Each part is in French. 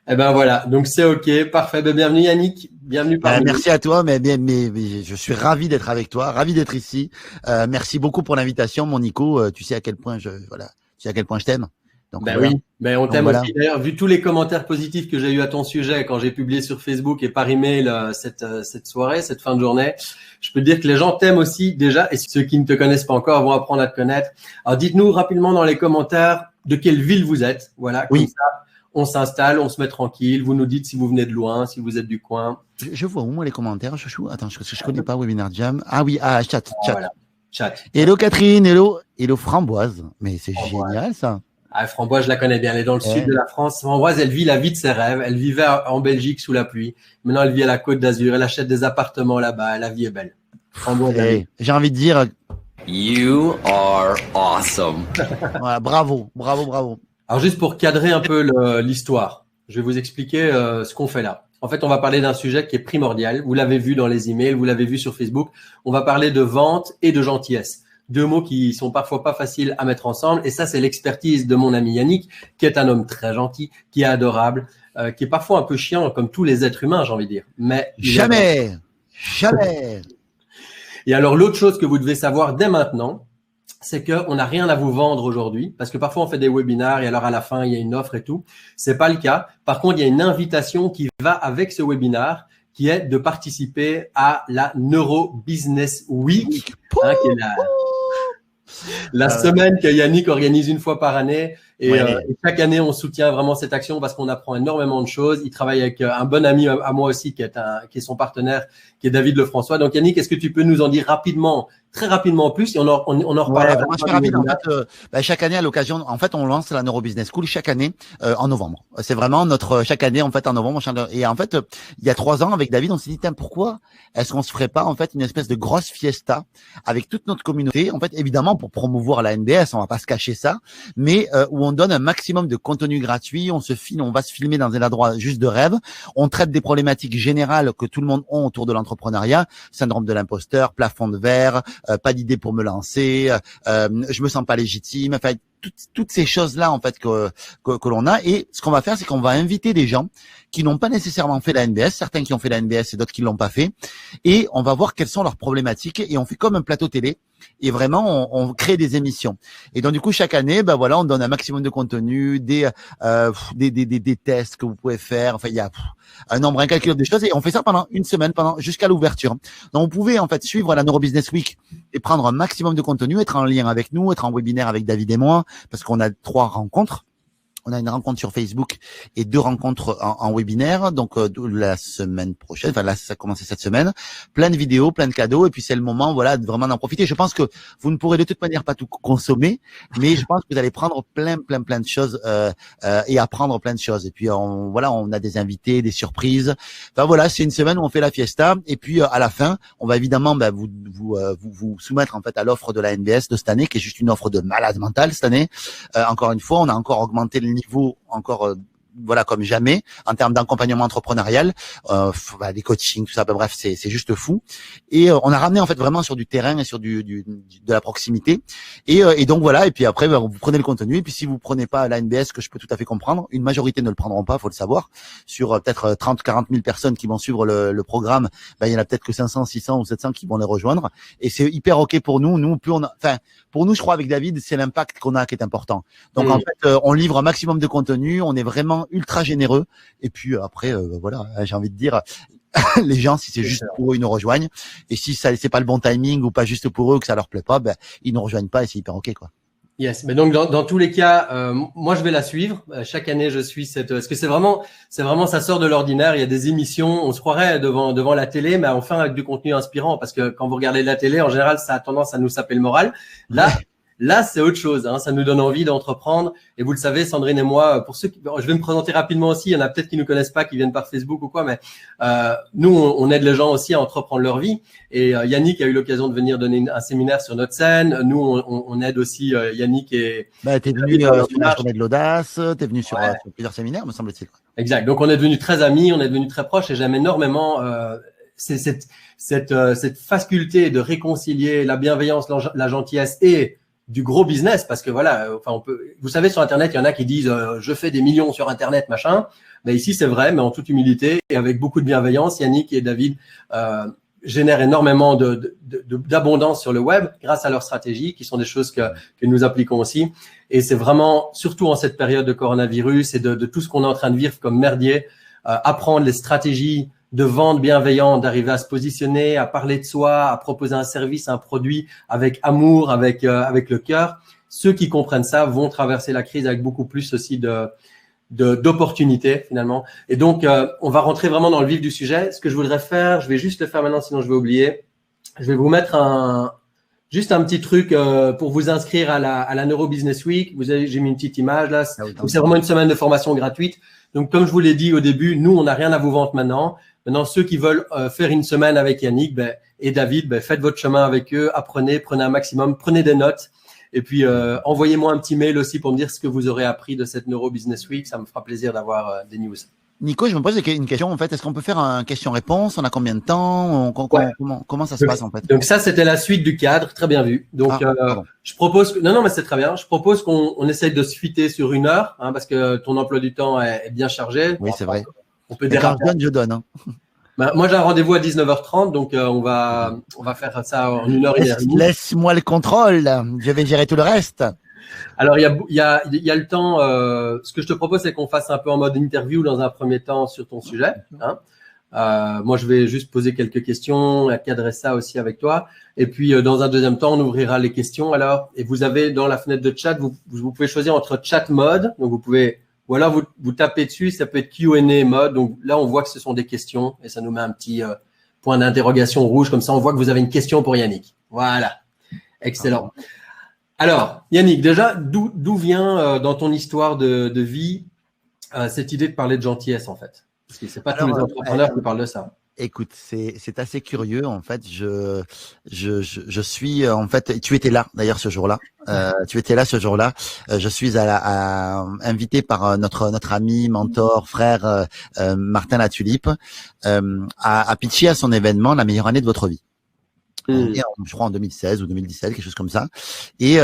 Eh ben voilà, donc c'est OK, parfait. Ben, bienvenue Yannick, bienvenue parmi nous. Merci à toi, mais je suis ravi d'être avec toi, ravi d'être ici. Merci beaucoup pour l'invitation, mon Nico. Tu sais à quel point tu sais à quel point je t'aime. Donc Ben voilà. oui, ben on Donc t'aime voilà. aussi. D'ailleurs, vu tous les commentaires positifs que j'ai eu à ton sujet quand j'ai publié sur Facebook et par email cette soirée, cette fin de journée, je peux te dire que les gens t'aiment aussi déjà, et ceux qui ne te connaissent pas encore vont apprendre à te connaître. Alors dites-nous rapidement dans les commentaires de quelle ville vous êtes. Voilà, comme Oui, ça, on s'installe, on se met tranquille. Vous nous dites si vous venez de loin, si vous êtes du coin. je vois où moi les commentaires, chouchou. Attends, je connais pas Webinar Jam. Ah oui, chat, Ah, chat. voilà, chat. Hello Catherine, hello Framboise. Mais c'est Framboise. génial ça. Ah, Framboise, je la connais bien. Elle est dans le sud Eh, de la France. Framboise, elle vit la vie de ses rêves. Elle vivait en Belgique sous la pluie. Maintenant, elle vit à la Côte d'Azur. Elle achète des appartements là-bas. La vie est belle. Framboise, la vie. j'ai envie de dire, You are awesome. voilà, bravo. Alors, juste pour cadrer un peu l'histoire, je vais vous expliquer ce qu'on fait là. En fait, on va parler d'un sujet qui est primordial. Vous l'avez vu dans les emails, vous l'avez vu sur Facebook. On va parler de vente et de gentillesse. Deux mots qui sont parfois pas faciles à mettre ensemble. Et ça, c'est l'expertise de mon ami Yannick, qui est un homme très gentil, qui est adorable, qui est parfois un peu chiant, comme tous les êtres humains, j'ai envie de dire. Mais Jamais. Et alors, l'autre chose que vous devez savoir dès maintenant, c'est qu'on n'a rien à vous vendre aujourd'hui, parce que parfois on fait des webinaires et alors à la fin il y a une offre et tout. C'est pas le cas. Par contre, il y a une invitation qui va avec ce webinaire, qui est de participer à la Neuro Business Week, qui est la semaine que Yannick organise une fois par année. Et, Ouais. et chaque année, on soutient vraiment cette action parce qu'on apprend énormément de choses. Il travaille avec un bon ami à moi aussi, qui est son partenaire, qui est David Lefrançois. Donc, Yannick, est-ce que tu peux nous en dire rapidement, très rapidement plus, et on en reparlera. Ouais, vraiment super rapide. En fait, chaque année à l'occasion, en fait, on lance la Neuro Business School chaque année en novembre. C'est vraiment notre chaque année en fait en novembre. Et en fait, il y a 3 ans avec David, on s'est dit tiens, pourquoi est-ce qu'on se ferait pas en fait une espèce de grosse fiesta avec toute notre communauté. En fait, évidemment pour promouvoir la NBS, on va pas se cacher ça, mais où on donne un maximum de contenu gratuit. On va se filmer dans un endroit juste de rêve. On traite des problématiques générales que tout le monde a autour de l'entrepreneuriat, syndrome de l'imposteur, plafond de verre, pas d'idée pour me lancer, je me sens pas légitime, enfin toutes ces choses-là en fait que l'on a. Et ce qu'on va faire, c'est qu'on va inviter des gens qui n'ont pas nécessairement fait la NBS, certains qui ont fait la NBS et d'autres qui l'ont pas fait, et on va voir quelles sont leurs problématiques et on fait comme un plateau télé et vraiment on crée des émissions. Et donc du coup chaque année, ben voilà, on donne un maximum de contenu, des tests que vous pouvez faire. Enfin il y a un nombre incalculable de choses et on fait ça pendant une semaine, jusqu'à l'ouverture. Donc vous pouvez en fait suivre la Neuro Business Week et prendre un maximum de contenu, être en lien avec nous, être en webinaire avec David et moi, parce qu'on a 3 rencontres. On a une rencontre sur Facebook et 2 rencontres en webinaire. Donc la semaine prochaine, enfin là ça a commencé cette semaine, plein de vidéos, plein de cadeaux et puis c'est le moment voilà de vraiment d'en profiter. Je pense que vous ne pourrez de toute manière pas tout consommer, mais je pense que vous allez prendre plein de choses et apprendre plein de choses. Et puis on a des invités, des surprises. Enfin voilà, c'est une semaine où on fait la fiesta et puis à la fin, on va évidemment vous soumettre en fait à l'offre de la NBS de cette année qui est juste une offre de malade mental cette année. Encore une fois, on a encore augmenté le niveau encore voilà comme jamais en termes d'accompagnement entrepreneurial, des coachings, tout ça. Bref, c'est juste fou. Et on a ramené en fait vraiment sur du terrain et sur de la proximité. Et donc voilà. Et puis après, vous prenez le contenu. Et puis si vous prenez pas la NBS, que je peux tout à fait comprendre, une majorité ne le prendront pas, faut le savoir. Sur peut-être 30-40 000 personnes qui vont suivre le programme, il y en a peut-être que 500, 600 ou 700 qui vont les rejoindre. Et c'est hyper ok pour nous. Nous, plus pour nous, je crois avec David, c'est l'impact qu'on a qui est important. Donc en fait, on livre un maximum de contenu. On est vraiment ultra généreux et puis après voilà, j'ai envie de dire les gens, si c'est juste pour eux, ils nous rejoignent, et si ça c'est pas le bon timing ou pas juste pour eux, que ça leur plaît pas, ils nous rejoignent pas et c'est hyper ok quoi. Yes, mais donc dans tous les cas, moi je vais la suivre. Chaque année, je suis parce que c'est vraiment, ça sort de l'ordinaire. Il y a des émissions, on se croirait devant la télé, mais enfin avec du contenu inspirant, parce que quand vous regardez la télé, en général, ça a tendance à nous saper le moral. Là, c'est autre chose, hein. Ça nous donne envie d'entreprendre. Et vous le savez, Sandrine et moi, pour ceux je vais me présenter rapidement aussi. Il y en a peut-être qui nous connaissent pas, qui viennent par Facebook ou quoi, mais nous, on aide les gens aussi à entreprendre leur vie. Et Yannick a eu l'occasion de venir donner un séminaire sur notre scène. Nous, on aide aussi Yannick et. T'es venu sur la journée de l'audace, t'es venu sur plusieurs séminaires, me semble-t-il. Exact. Donc, on est devenus très amis, on est devenus très proches, et j'aime énormément c'est cette faculté de réconcilier la bienveillance, la gentillesse et du gros business, parce que voilà, vous savez, sur Internet, il y en a qui disent je fais des millions sur Internet, machin. Ben ici, c'est vrai, mais en toute humilité et avec beaucoup de bienveillance. Yannick et David génèrent énormément d'abondance sur le web grâce à leur stratégie, qui sont des choses que nous appliquons aussi. Et c'est vraiment, surtout en cette période de coronavirus et de tout ce qu'on est en train de vivre comme merdier, apprendre les stratégies de vente bienveillante, d'arriver à se positionner, à parler de soi, à proposer un service, un produit avec amour, avec le cœur. Ceux qui comprennent ça vont traverser la crise avec beaucoup plus aussi d'opportunités finalement. Et donc, on va rentrer vraiment dans le vif du sujet. Ce que je voudrais faire, je vais juste le faire maintenant, sinon je vais oublier. Je vais vous mettre juste un petit truc pour vous inscrire à la Neuro Business Week. J'ai mis une petite image là. Donc, c'est vraiment une semaine de formation gratuite. Donc, comme je vous l'ai dit au début, nous, on n'a rien à vous vendre maintenant. Maintenant, ceux qui veulent faire une semaine avec Yannick et David, faites votre chemin avec eux, apprenez, prenez un maximum, prenez des notes. Et puis, envoyez-moi un petit mail aussi pour me dire ce que vous aurez appris de cette Neuro Business Week. Ça me fera plaisir d'avoir des news. Nico, je me pose une question en fait. Est-ce qu'on peut faire un question-réponse? On a combien de temps? Comment ça se passe en fait? Donc ça, c'était la suite du cadre. Très bien vu. Donc, je propose… Non, mais c'est très bien. Je propose qu'on essaye de se fitter sur 1 heure parce que ton emploi du temps est bien chargé. Oui, c'est vrai. On peut quand je donne. Hein. Moi, j'ai un rendez-vous à 19h30, donc on va faire ça en 1h30. Laisse-moi le contrôle. Je vais gérer tout le reste. Alors, il y a le temps. Ce que je te propose, c'est qu'on fasse un peu en mode interview dans un premier temps sur ton sujet. Moi, je vais juste poser quelques questions et cadrer ça aussi avec toi. Et puis, dans un deuxième temps, on ouvrira les questions. Alors, et vous avez dans la fenêtre de chat, vous pouvez choisir entre chat mode. Donc, vous pouvez… Ou alors, vous tapez dessus, ça peut être Q&A mode. Donc là, on voit que ce sont des questions et ça nous met un petit point d'interrogation rouge. Comme ça, on voit que vous avez une question pour Yannick. Voilà. Excellent. Alors, Yannick, déjà, d'où vient dans ton histoire de vie cette idée de parler de gentillesse, en fait? Parce que c'est pas tous les entrepreneurs qui parlent de ça. Écoute, c'est assez curieux en fait. Je suis en fait. Tu étais là d'ailleurs ce jour-là. Tu étais là ce jour-là. Je suis invité par notre ami, mentor, frère Martin Latulipe à pitcher à son événement La meilleure année de votre vie. Je crois en 2016 ou 2017, quelque chose comme ça. Et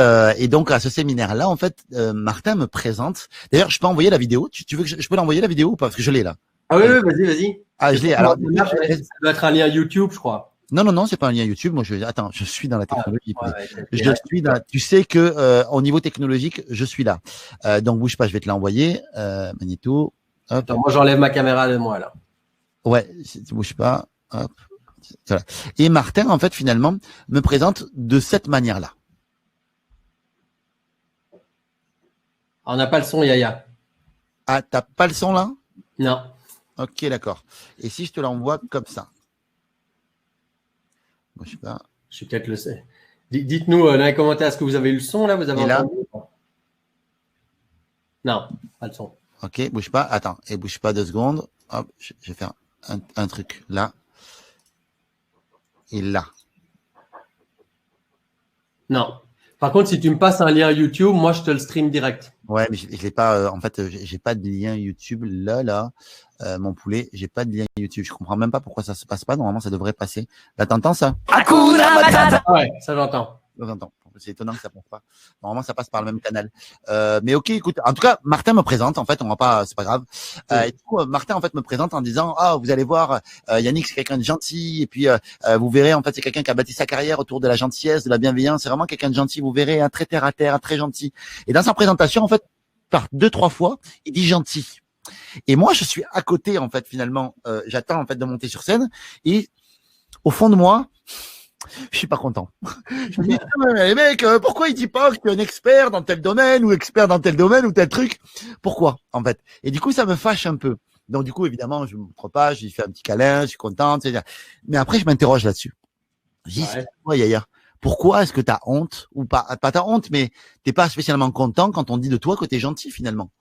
donc à ce séminaire-là, en fait, Martin me présente. D'ailleurs, je peux envoyer la vidéo. Tu veux que je peux l'envoyer la vidéo ou pas? Parce que je l'ai là. Ah oui, vas-y. Ah, je l'ai. Alors, ça doit être un lien YouTube, je crois. Non, c'est pas un lien YouTube. Moi, je suis dans la technologie. Tu sais que au niveau technologique, je suis là. Donc bouge pas, je vais te l'envoyer. Magneto. Hop. Attends, moi j'enlève ma caméra de moi là. Ouais, bouge pas. Hop. Voilà. Et Martin, en fait, finalement, me présente de cette manière-là. On n'a pas le son, Yaya. Ah, t'as pas le son là? Non. Ok, d'accord. Et si je te l'envoie comme ça? Bon, je sais pas. Je suis peut-être le sais. Dites-nous dans les commentaires, est-ce que vous avez eu le son là? Vous avez entendu? Non, pas le son. Ok, bouge pas. Attends, et bouge pas 2 secondes. Hop, je vais faire un truc là. Et là. Non. Par contre, si tu me passes un lien YouTube, moi, je te le stream direct. Ouais, mais je l'ai pas. En fait, j'ai pas de lien YouTube là. Mon poulet, j'ai pas de lien YouTube. Je comprends même pas pourquoi ça se passe pas. Normalement, ça devrait passer. Là, t'entends ça? Ouais, ça j'entends. J'entends. C'est étonnant que ça passe pas. Normalement, ça passe par le même canal. Mais ok, écoute. En tout cas, Martin me présente. En fait, on va pas. C'est pas grave. Et du coup, Martin en fait me présente en disant, vous allez voir, Yannick, c'est quelqu'un de gentil. Et puis, vous verrez, en fait, c'est quelqu'un qui a bâti sa carrière autour de la gentillesse, de la bienveillance. C'est vraiment quelqu'un de gentil. Vous verrez, un très terre à terre, très gentil. Et dans sa présentation, en fait, par 2-3 fois, il dit gentil. Et moi, je suis à côté, en fait, finalement. J'attends en fait de monter sur scène. Et au fond de moi, je suis pas content. Je me dis, les mecs, pourquoi il dit pas que tu es un expert dans tel domaine ou expert dans tel domaine ou tel truc? Pourquoi, en fait? Et du coup, ça me fâche un peu. Donc, du coup, évidemment, je me montre pas, je lui fais un petit câlin, je suis contente. Mais après, je m'interroge là-dessus. Je dis, c'est quoi, Yaya? Pourquoi est-ce que tu as honte ou pas t'as honte, mais t'es pas spécialement content quand on dit de toi que tu es gentil, finalement.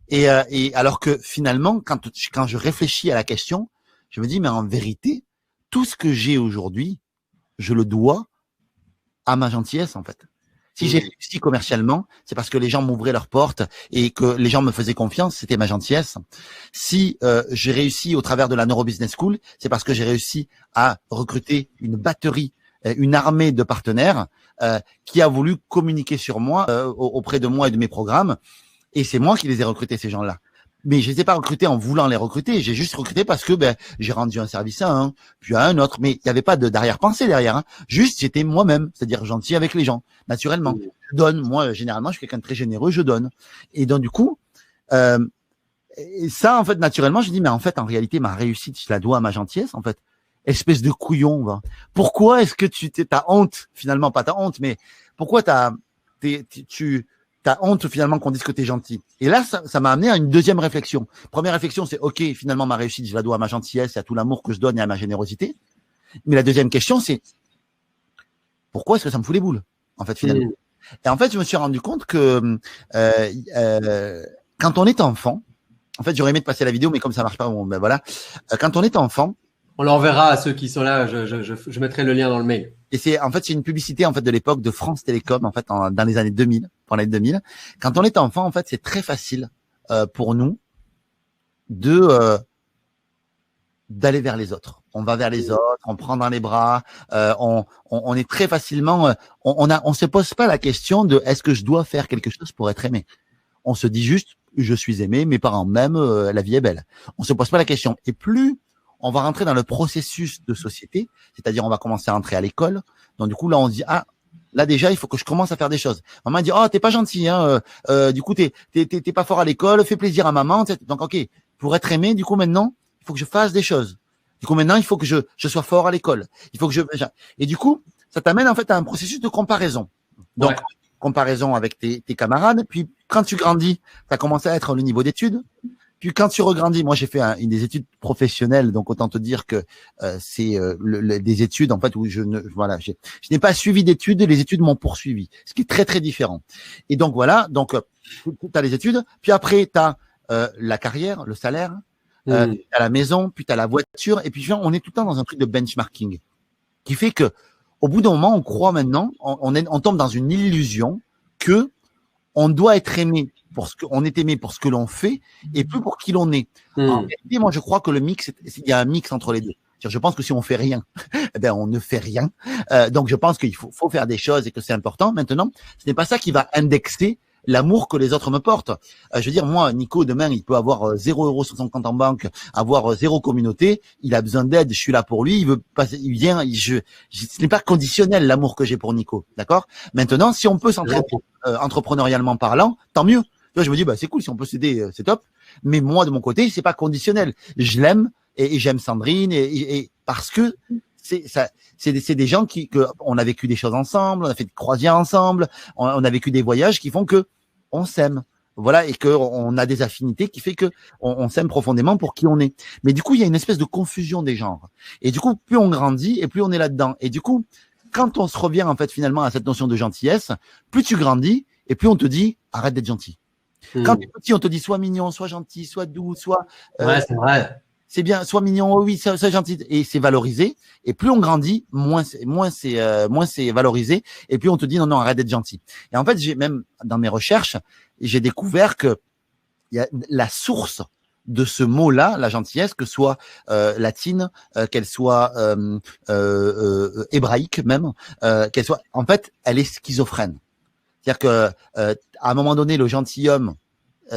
Et alors que finalement, quand je réfléchis à la question, je me dis, mais en vérité, tout ce que j'ai aujourd'hui, je le dois à ma gentillesse, en fait. Si j'ai réussi commercialement, c'est parce que les gens m'ouvraient leurs portes et que les gens me faisaient confiance, c'était ma gentillesse. Si j'ai réussi au travers de la Neuro Business School, c'est parce que j'ai réussi à recruter une batterie, une armée de partenaires qui a voulu communiquer sur moi auprès de moi et de mes programmes. Et c'est moi qui les ai recrutés, ces gens-là. mais je les ai pas recrutés en voulant les recruter. J'ai juste recruté parce que j'ai rendu un service à un, puis à un autre. Mais il n'y avait pas d'arrière-pensée derrière. Hein. Juste, j'étais moi-même, c'est-à-dire gentil avec les gens, naturellement. Je donne. Moi, généralement, je suis quelqu'un de très généreux, je donne. Et donc, du coup, et ça, en fait, naturellement, je dis, mais en fait, en réalité, ma réussite, je la dois à ma gentillesse, en fait. Espèce de couillon, va. Pourquoi est-ce que t'as honte, finalement, pas ta honte, mais pourquoi t'as honte finalement qu'on dise que t'es gentil. Et là, ça m'a amené à une deuxième réflexion. Première réflexion, c'est ok, finalement ma réussite, je la dois à ma gentillesse, à tout l'amour que je donne et à ma générosité. Mais la deuxième question, c'est pourquoi est-ce que ça me fout les boules, en fait, finalement. Et en fait, je me suis rendu compte que quand on est enfant, en fait, j'aurais aimé te passer la vidéo, mais comme ça marche pas, bon, ben voilà. Quand on est enfant, on l'enverra à ceux qui sont là. Je mettrai le lien dans le mail. Et c'est une publicité en fait de l'époque de France Télécom en fait dans les années 2000, pendant les 2000. Quand on est enfant en fait, c'est très facile pour nous de d'aller vers les autres. On va vers les autres, on prend dans les bras, on est très facilement on se pose pas la question de est-ce que je dois faire quelque chose pour être aimé. On se dit juste je suis aimé, mes parents m'aiment, la vie est belle. On se pose pas la question. Et plus on va rentrer dans le processus de société, c'est-à-dire on va commencer à rentrer à l'école. Donc du coup là on se dit ah là déjà il faut que je commence à faire des choses. Maman dit oh t'es pas gentil hein, du coup t'es pas fort à l'école, fais plaisir à maman. Donc ok pour être aimé du coup maintenant il faut que je fasse des choses. Du coup maintenant il faut que je sois fort à l'école. Il faut que et du coup ça t'amène en fait à un processus de comparaison. Donc comparaison avec tes camarades. Puis quand tu grandis, t'as commencé à être le niveau d'études. Puis quand tu regrandis, moi j'ai fait des études professionnelles, donc autant te dire que c'est des études en fait où je n'ai pas suivi d'études, les études m'ont poursuivi, ce qui est très très différent. Et donc voilà, donc tu as les études, puis après tu as la carrière, le salaire, t'as la maison, puis tu as la voiture, et puis on est tout le temps dans un truc de benchmarking qui fait que au bout d'un moment on croit maintenant, on tombe dans une illusion que on doit être aimé pour ce qu'on est aimé pour ce que l'on fait et plus pour qui l'on est. En réalité, moi, je crois que le mix, il y a un mix entre les deux. Je pense que si on fait rien, eh on ne fait rien. Donc, je pense qu'il faut faire des choses et que c'est important. Maintenant, ce n'est pas ça qui va indexer l'amour que les autres me portent. Je veux dire, moi, Nico, demain, il peut avoir 0 € sur son compte en banque, avoir 0 communauté. Il a besoin d'aide. Je suis là pour lui. Il veut passer, il vient. Ce n'est pas conditionnel l'amour que j'ai pour Nico, d'accord. Maintenant, si on peut s'entraider entrepreneurialement parlant, tant mieux. Là, je me dis, c'est cool, si on peut s'aider, c'est top. Mais moi, de mon côté, c'est pas conditionnel. Je l'aime et j'aime Sandrine et parce que c'est des gens on a vécu des choses ensemble, on a fait des croisières ensemble, on a vécu des voyages qui font que on s'aime. Voilà, et que on a des affinités qui fait que on s'aime profondément pour qui on est. Mais du coup, il y a une espèce de confusion des genres. Et du coup, plus on grandit et plus on est là-dedans. Et du coup, quand on se revient en fait finalement à cette notion de gentillesse, plus tu grandis et plus on te dit arrête d'être gentil. Quand tu es petit, on te dit sois mignon, sois gentil, sois doux, sois ouais, c'est vrai. C'est bien, sois mignon, oh oui, sois gentil, et c'est valorisé. Et plus on grandit, moins c'est valorisé. Et plus on te dit non, arrête d'être gentil. Et en fait, j'ai même dans mes recherches, j'ai découvert que il y a la source de ce mot-là, la gentillesse, que soit latine, qu'elle soit hébraïque même, qu'elle soit, en fait, elle est schizophrène. C'est-à-dire que à un moment donné, le gentilhomme,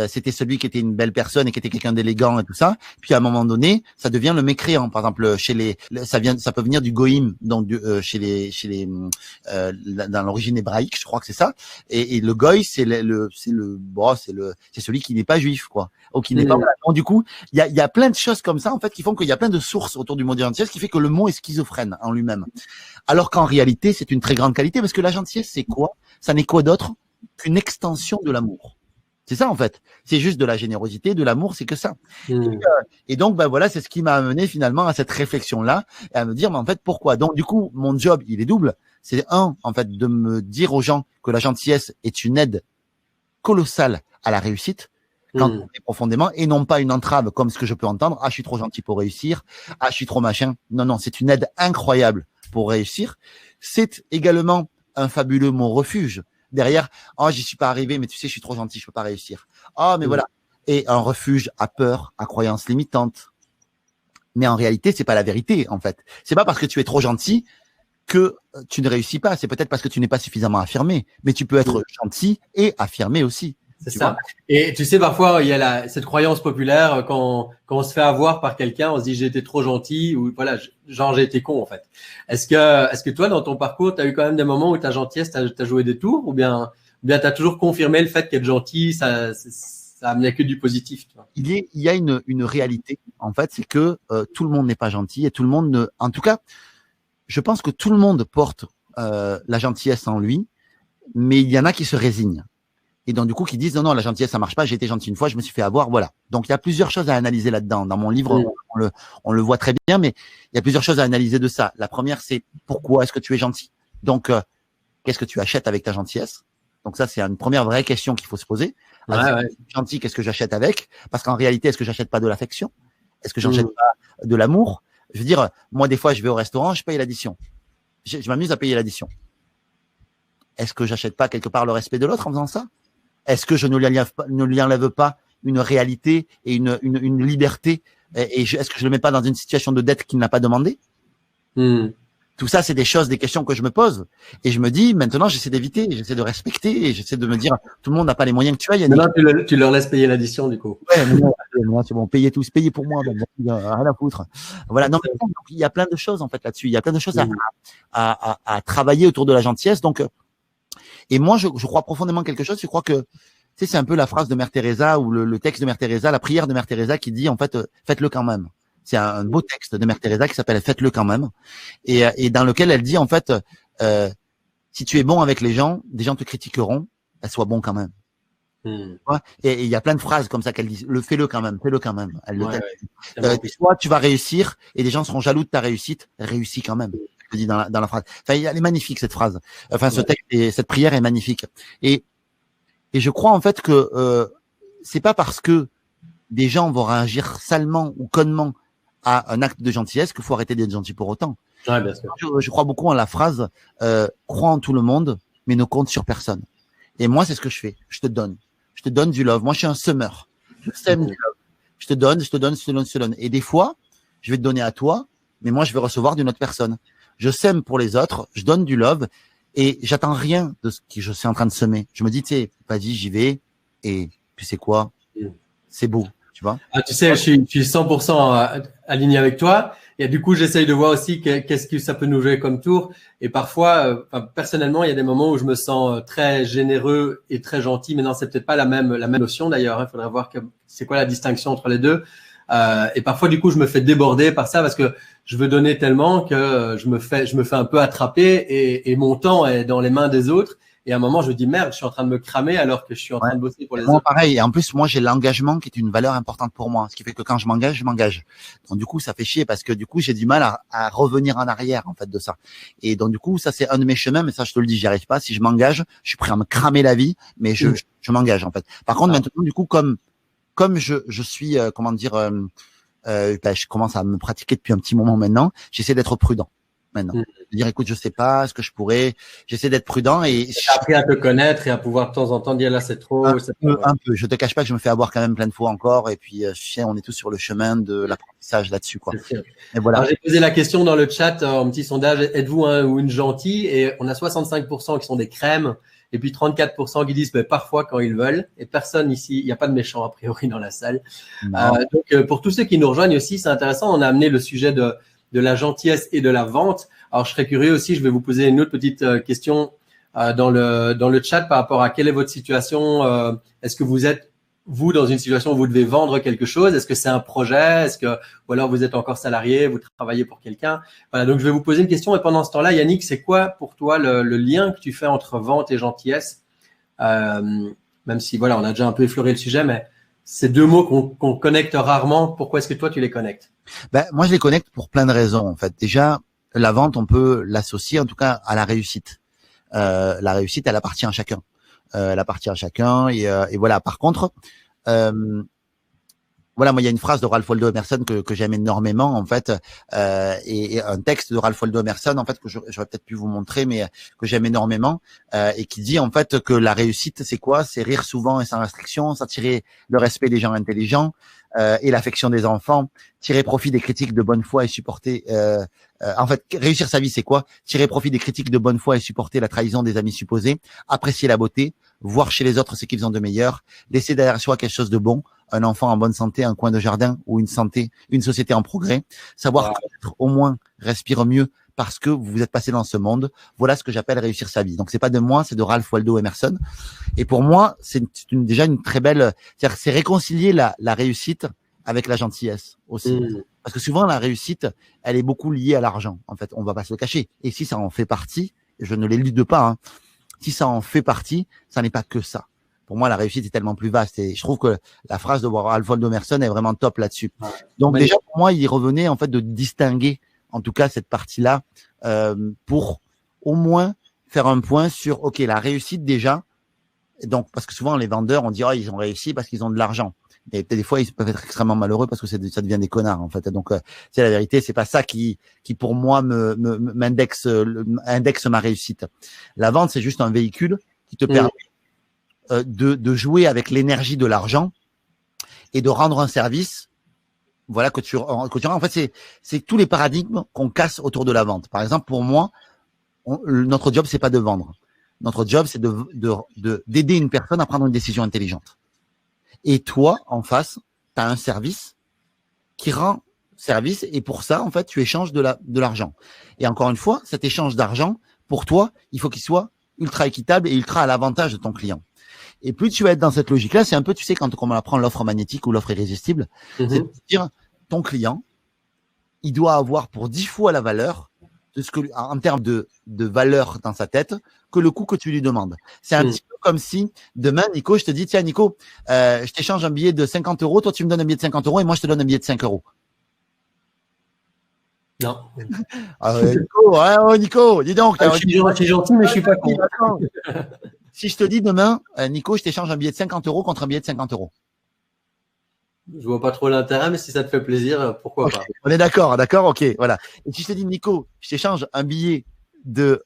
c'était celui qui était une belle personne et qui était quelqu'un d'élégant et tout ça. Puis à un moment donné, ça devient le mécréant. Par exemple, ça peut venir du goïm, donc dans l'origine hébraïque, je crois que c'est ça. Et le goï, c'est celui qui n'est pas juif, quoi, ou qui n'est pas. Donc, du coup, il y a plein de choses comme ça en fait qui font qu'il y a plein de sources autour du mot de gentillesse, qui fait que le mot est schizophrène en lui-même. Alors qu'en réalité, c'est une très grande qualité parce que la gentillesse, c'est quoi? Ça n'est quoi d'autre qu'une extension de l'amour. C'est ça en fait. C'est juste de la générosité, de l'amour, c'est que ça. Et donc voilà, c'est ce qui m'a amené finalement à cette réflexion-là et à me dire mais en fait pourquoi. Donc du coup, mon job, il est double. C'est en fait de me dire aux gens que la gentillesse est une aide colossale à la réussite quand on est profondément et non pas une entrave comme ce que je peux entendre. Ah, je suis trop gentil pour réussir. Ah, je suis trop machin. Non, c'est une aide incroyable pour réussir. C'est également un fabuleux mot refuge. Derrière, oh, j'y suis pas arrivé, mais tu sais, je suis trop gentil, je peux pas réussir. Oh, mais voilà. Et un refuge à peur, à croyances limitantes. Mais en réalité, c'est pas la vérité, en fait. C'est pas parce que tu es trop gentil que tu ne réussis pas. C'est peut-être parce que tu n'es pas suffisamment affirmé. Mais tu peux être gentil et affirmé aussi. C'est ça. Et tu sais, parfois, il y a cette croyance populaire quand on se fait avoir par quelqu'un, on se dit j'ai été trop gentil ou voilà, genre j'ai été con en fait. Est-ce que toi, dans ton parcours, tu as eu quand même des moments où ta gentillesse t'as joué des tours ou bien t'as toujours confirmé le fait qu'être gentil, ça amenait que du positif, tu vois? Il y a une réalité, en fait, c'est que tout le monde n'est pas gentil et tout le monde ne. En tout cas, je pense que tout le monde porte la gentillesse en lui, mais il y en a qui se résignent. Et donc, du coup, qui disent, non, la gentillesse, ça marche pas, j'ai été gentil une fois, je me suis fait avoir, voilà. Donc, il y a plusieurs choses à analyser là-dedans. Dans mon livre, on le voit très bien, mais il y a plusieurs choses à analyser de ça. La première, c'est pourquoi est-ce que tu es gentil? Donc, qu'est-ce que tu achètes avec ta gentillesse? Donc, ça, c'est une première vraie question qu'il faut se poser. Gentil, qu'est-ce que j'achète avec? Parce qu'en réalité, est-ce que j'achète pas de l'affection? Est-ce que j'achète pas de l'amour? Je veux dire, moi, des fois, je vais au restaurant, je paye l'addition. Je m'amuse à payer l'addition. Est-ce que j'achète pas quelque part le respect de l'autre en faisant ça? Est-ce que je ne lui enlève pas une réalité et une liberté est-ce que je le mets pas dans une situation de dette qu'il n'a pas demandé? Tout ça, c'est des questions que je me pose. Et je me dis, maintenant, j'essaie d'éviter, j'essaie de respecter, et j'essaie de me dire, tout le monde n'a pas les moyens que tu as. Maintenant, tu leur laisses payer l'addition, du coup. Ouais, moi, c'est bon, payez tous, payez pour moi, donc, rien à foutre. Voilà. Donc, il y a plein de choses, en fait, là-dessus. Il y a plein de choses à travailler autour de la gentillesse. Donc, et moi, je crois profondément quelque chose. Je crois que, tu sais, c'est un peu la phrase de Mère Teresa ou le texte de Mère Teresa, la prière de Mère Teresa qui dit, en fait, faites-le quand même. C'est un beau texte de Mère Teresa qui s'appelle Faites-le quand même, et dans lequel elle dit en fait, si tu es bon avec les gens, des gens te critiqueront, sois bon quand même. Ouais, et il y a plein de phrases comme ça qu'elle dit, fais-le quand même, fais-le quand même. Soit tu vas réussir et des gens seront jaloux de ta réussite, réussis quand même. Je dis dans la phrase. Enfin, elle est magnifique cette phrase. Enfin, ce texte et cette prière est magnifique. Et je crois en fait que c'est pas parce que des gens vont réagir salement ou connement à un acte de gentillesse qu'il faut arrêter d'être gentil pour autant. Ouais, bien sûr. Je crois beaucoup en la phrase crois en tout le monde, mais ne compte sur personne. Et moi, c'est ce que je fais. Je te donne du love. Moi, je suis un semeur. Je sème du love. Je te donne. Et des fois, je vais te donner à toi, mais moi, je vais recevoir d'une autre personne. Je sème pour les autres, je donne du love et j'attends rien de ce que je suis en train de semer. Je me dis, tu sais, vas-y, j'y vais. Et puis c'est quoi? C'est beau. Tu vois? Ah, tu sais, je suis 100% aligné avec toi. Et du coup, j'essaye de voir aussi qu'est-ce que ça peut nous jouer comme tour. Et parfois, personnellement, il y a des moments où je me sens très généreux et très gentil. Mais non, c'est peut-être pas la même notion d'ailleurs. Il faudrait voir c'est quoi la distinction entre les deux. Et parfois, du coup, je me fais déborder par ça parce que je veux donner tellement que je me fais un peu attraper et mon temps est dans les mains des autres. Et à un moment, je me dis merde, je suis en train de me cramer alors que je suis en train de bosser pour les autres. Pareil. Et en plus, moi, j'ai l'engagement qui est une valeur importante pour moi. Ce qui fait que quand je m'engage. Donc, du coup, ça fait chier parce que du coup, j'ai du mal à revenir en arrière, en fait, de ça. Et donc, du coup, ça, c'est un de mes chemins. Mais ça, je te le dis, j'y arrive pas. Si je m'engage, je suis prêt à me cramer la vie, mais je m'engage, en fait. Par contre, maintenant, du coup, comme je suis, je commence à me pratiquer depuis un petit moment maintenant, j'essaie d'être prudent. Maintenant, de dire écoute, je sais pas ce que je pourrais. J'essaie d'être prudent et j'ai appris à te connaître et à pouvoir de temps en temps dire là c'est trop. Un peu. Je te cache pas que je me fais avoir quand même plein de fois encore. Et puis, on est tous sur le chemin de l'apprentissage là-dessus, quoi. Et voilà. Alors, j'ai posé la question dans le chat, un petit sondage. Êtes-vous un ou une gentille? Et on a 65% qui sont des crèmes. Et puis 34% qui disent parfois quand ils veulent. Et personne ici, il n'y a pas de méchant a priori dans la salle. Donc pour tous ceux qui nous rejoignent aussi, c'est intéressant. On a amené le sujet de la gentillesse et de la vente. Alors je serais curieux aussi, je vais vous poser une autre petite question dans le chat par rapport à quelle est votre situation. Est-ce que vous êtes dans une situation où vous devez vendre quelque chose? Est-ce que c'est un projet? Ou alors vous êtes encore salarié, vous travaillez pour quelqu'un? Voilà, donc je vais vous poser une question. Et pendant ce temps-là, Yannick, c'est quoi pour toi le lien que tu fais entre vente et gentillesse? Même si voilà, on a déjà un peu effleuré le sujet, mais ces deux mots qu'on connecte rarement, pourquoi est-ce que toi tu les connectes? Moi, je les connecte pour plein de raisons. En fait, déjà, la vente, on peut l'associer, en tout cas, à la réussite. La réussite, elle appartient à chacun. Et voilà. Par contre, voilà, moi, il y a une phrase de Ralph Waldo Emerson que j'aime énormément, en fait, et un texte de Ralph Waldo Emerson, en fait, que j'aurais peut-être pu vous montrer, mais que j'aime énormément, et qui dit, en fait, que la réussite, c'est quoi? C'est rire souvent et sans restriction, s'attirer le respect des gens intelligents, et l'affection des enfants, tirer profit des critiques de bonne foi et supporter, en fait, réussir sa vie, c'est quoi? Tirer profit des critiques de bonne foi et supporter la trahison des amis supposés, apprécier la beauté, voir chez les autres ce qu'ils ont de meilleur, laisser derrière soi quelque chose de bon, un enfant en bonne santé, un coin de jardin ou une société en progrès, savoir qu'être au moins respire mieux parce que vous êtes passé dans ce monde. Voilà ce que j'appelle réussir sa vie. Donc c'est pas de moi, c'est de Ralph Waldo Emerson. Et pour moi, c'est déjà une très belle, c'est-à-dire c'est réconcilier la réussite avec la gentillesse aussi. Parce que souvent la réussite, elle est beaucoup liée à l'argent. En fait, on va pas se le cacher. Et si ça en fait partie, je ne l'élude pas, hein, si ça en fait partie, ça n'est pas que ça. Pour moi, la réussite est tellement plus vaste et je trouve que la phrase de Ralph Waldo Emerson est vraiment top là-dessus. Donc déjà, pour moi, il revenait en fait de distinguer, en tout cas, cette partie-là, pour au moins faire un point sur, ok, la réussite déjà. Donc, parce que souvent, les vendeurs, on dit, oh, ils ont réussi parce qu'ils ont de l'argent. Et peut-être des fois, ils peuvent être extrêmement malheureux parce que ça devient des connards, en fait. Donc, c'est la vérité. C'est pas ça qui pour moi, indexe ma réussite. La vente, c'est juste un véhicule qui te permet de jouer avec l'énergie de l'argent et de rendre un service. Voilà que tu rends. En fait, c'est tous les paradigmes qu'on casse autour de la vente. Par exemple, pour moi, notre job, c'est pas de vendre. Notre job, c'est d'aider une personne à prendre une décision intelligente. Et toi, en face, tu as un service qui rend service et pour ça, en fait, tu échanges de l'argent. Et encore une fois, cet échange d'argent, pour toi, il faut qu'il soit ultra équitable et ultra à l'avantage de ton client. Et plus tu vas être dans cette logique-là, c'est un peu, tu sais, quand on apprend l'offre magnétique ou l'offre irrésistible, c'est de dire, ton client, il doit avoir pour 10 fois la valeur de ce que, en termes de valeur dans sa tête, que le coût que tu lui demandes. C'est un petit peu comme si demain, Nico, je te dis, tiens, Nico, je t'échange un billet de 50 €, toi, tu me donnes un billet de 50 € et moi, je te donne un billet de 5 €. Non. Nico, dis donc. Je suis gentil, mais je suis pas con. Si je te dis demain, Nico, je t'échange un billet de 50 € contre un billet de 50 €. Je vois pas trop l'intérêt, mais si ça te fait plaisir, pourquoi pas. On est d'accord, ok, voilà. Et si je te dis, Nico, je t'échange un billet de,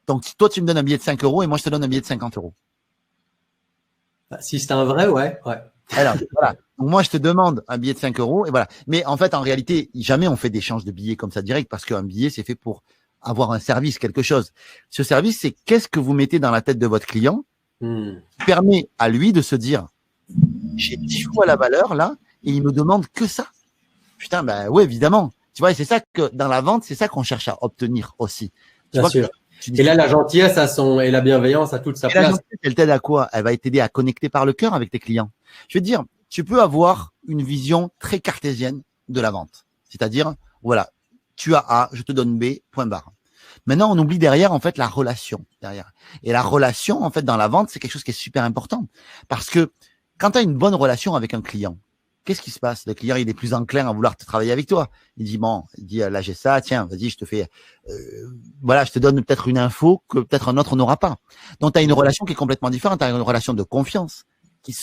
donc toi tu me donnes un billet de 5 € et moi je te donne un billet de 50 €. Si c'est un vrai, ouais. Alors, voilà. Donc, moi je te demande un billet de 5 € et voilà. Mais en fait, en réalité, jamais on fait d'échange de billets comme ça direct parce qu'un billet c'est fait pour avoir un service, quelque chose. Ce service, c'est qu'est-ce que vous mettez dans la tête de votre client qui permet à lui de se dire, j'ai 10 fois la valeur là et il me demande que ça. Putain, ben ouais, évidemment. Tu vois, et c'est ça que dans la vente, c'est ça qu'on cherche à obtenir aussi. Bien sûr. Et là, la gentillesse et la bienveillance a toute sa place. La gentillesse, elle t'aide à quoi? Elle va t'aider à connecter par le cœur avec tes clients. Je veux te dire, tu peux avoir une vision très cartésienne de la vente. C'est-à-dire, voilà, tu as A, je te donne B, point barre. Maintenant, on oublie derrière, en fait, la relation derrière. Et la relation, en fait, dans la vente, c'est quelque chose qui est super important. Parce que quand tu as une bonne relation avec un client, qu'est-ce qui se passe? Le client, il est plus enclin à vouloir te travailler avec toi. Il dit, là, j'ai ça, tiens, vas-y, je te fais, voilà, je te donne peut-être une info que peut-être un autre n'aura pas. Donc, tu as une relation qui est complètement différente. Tu as une relation de confiance qui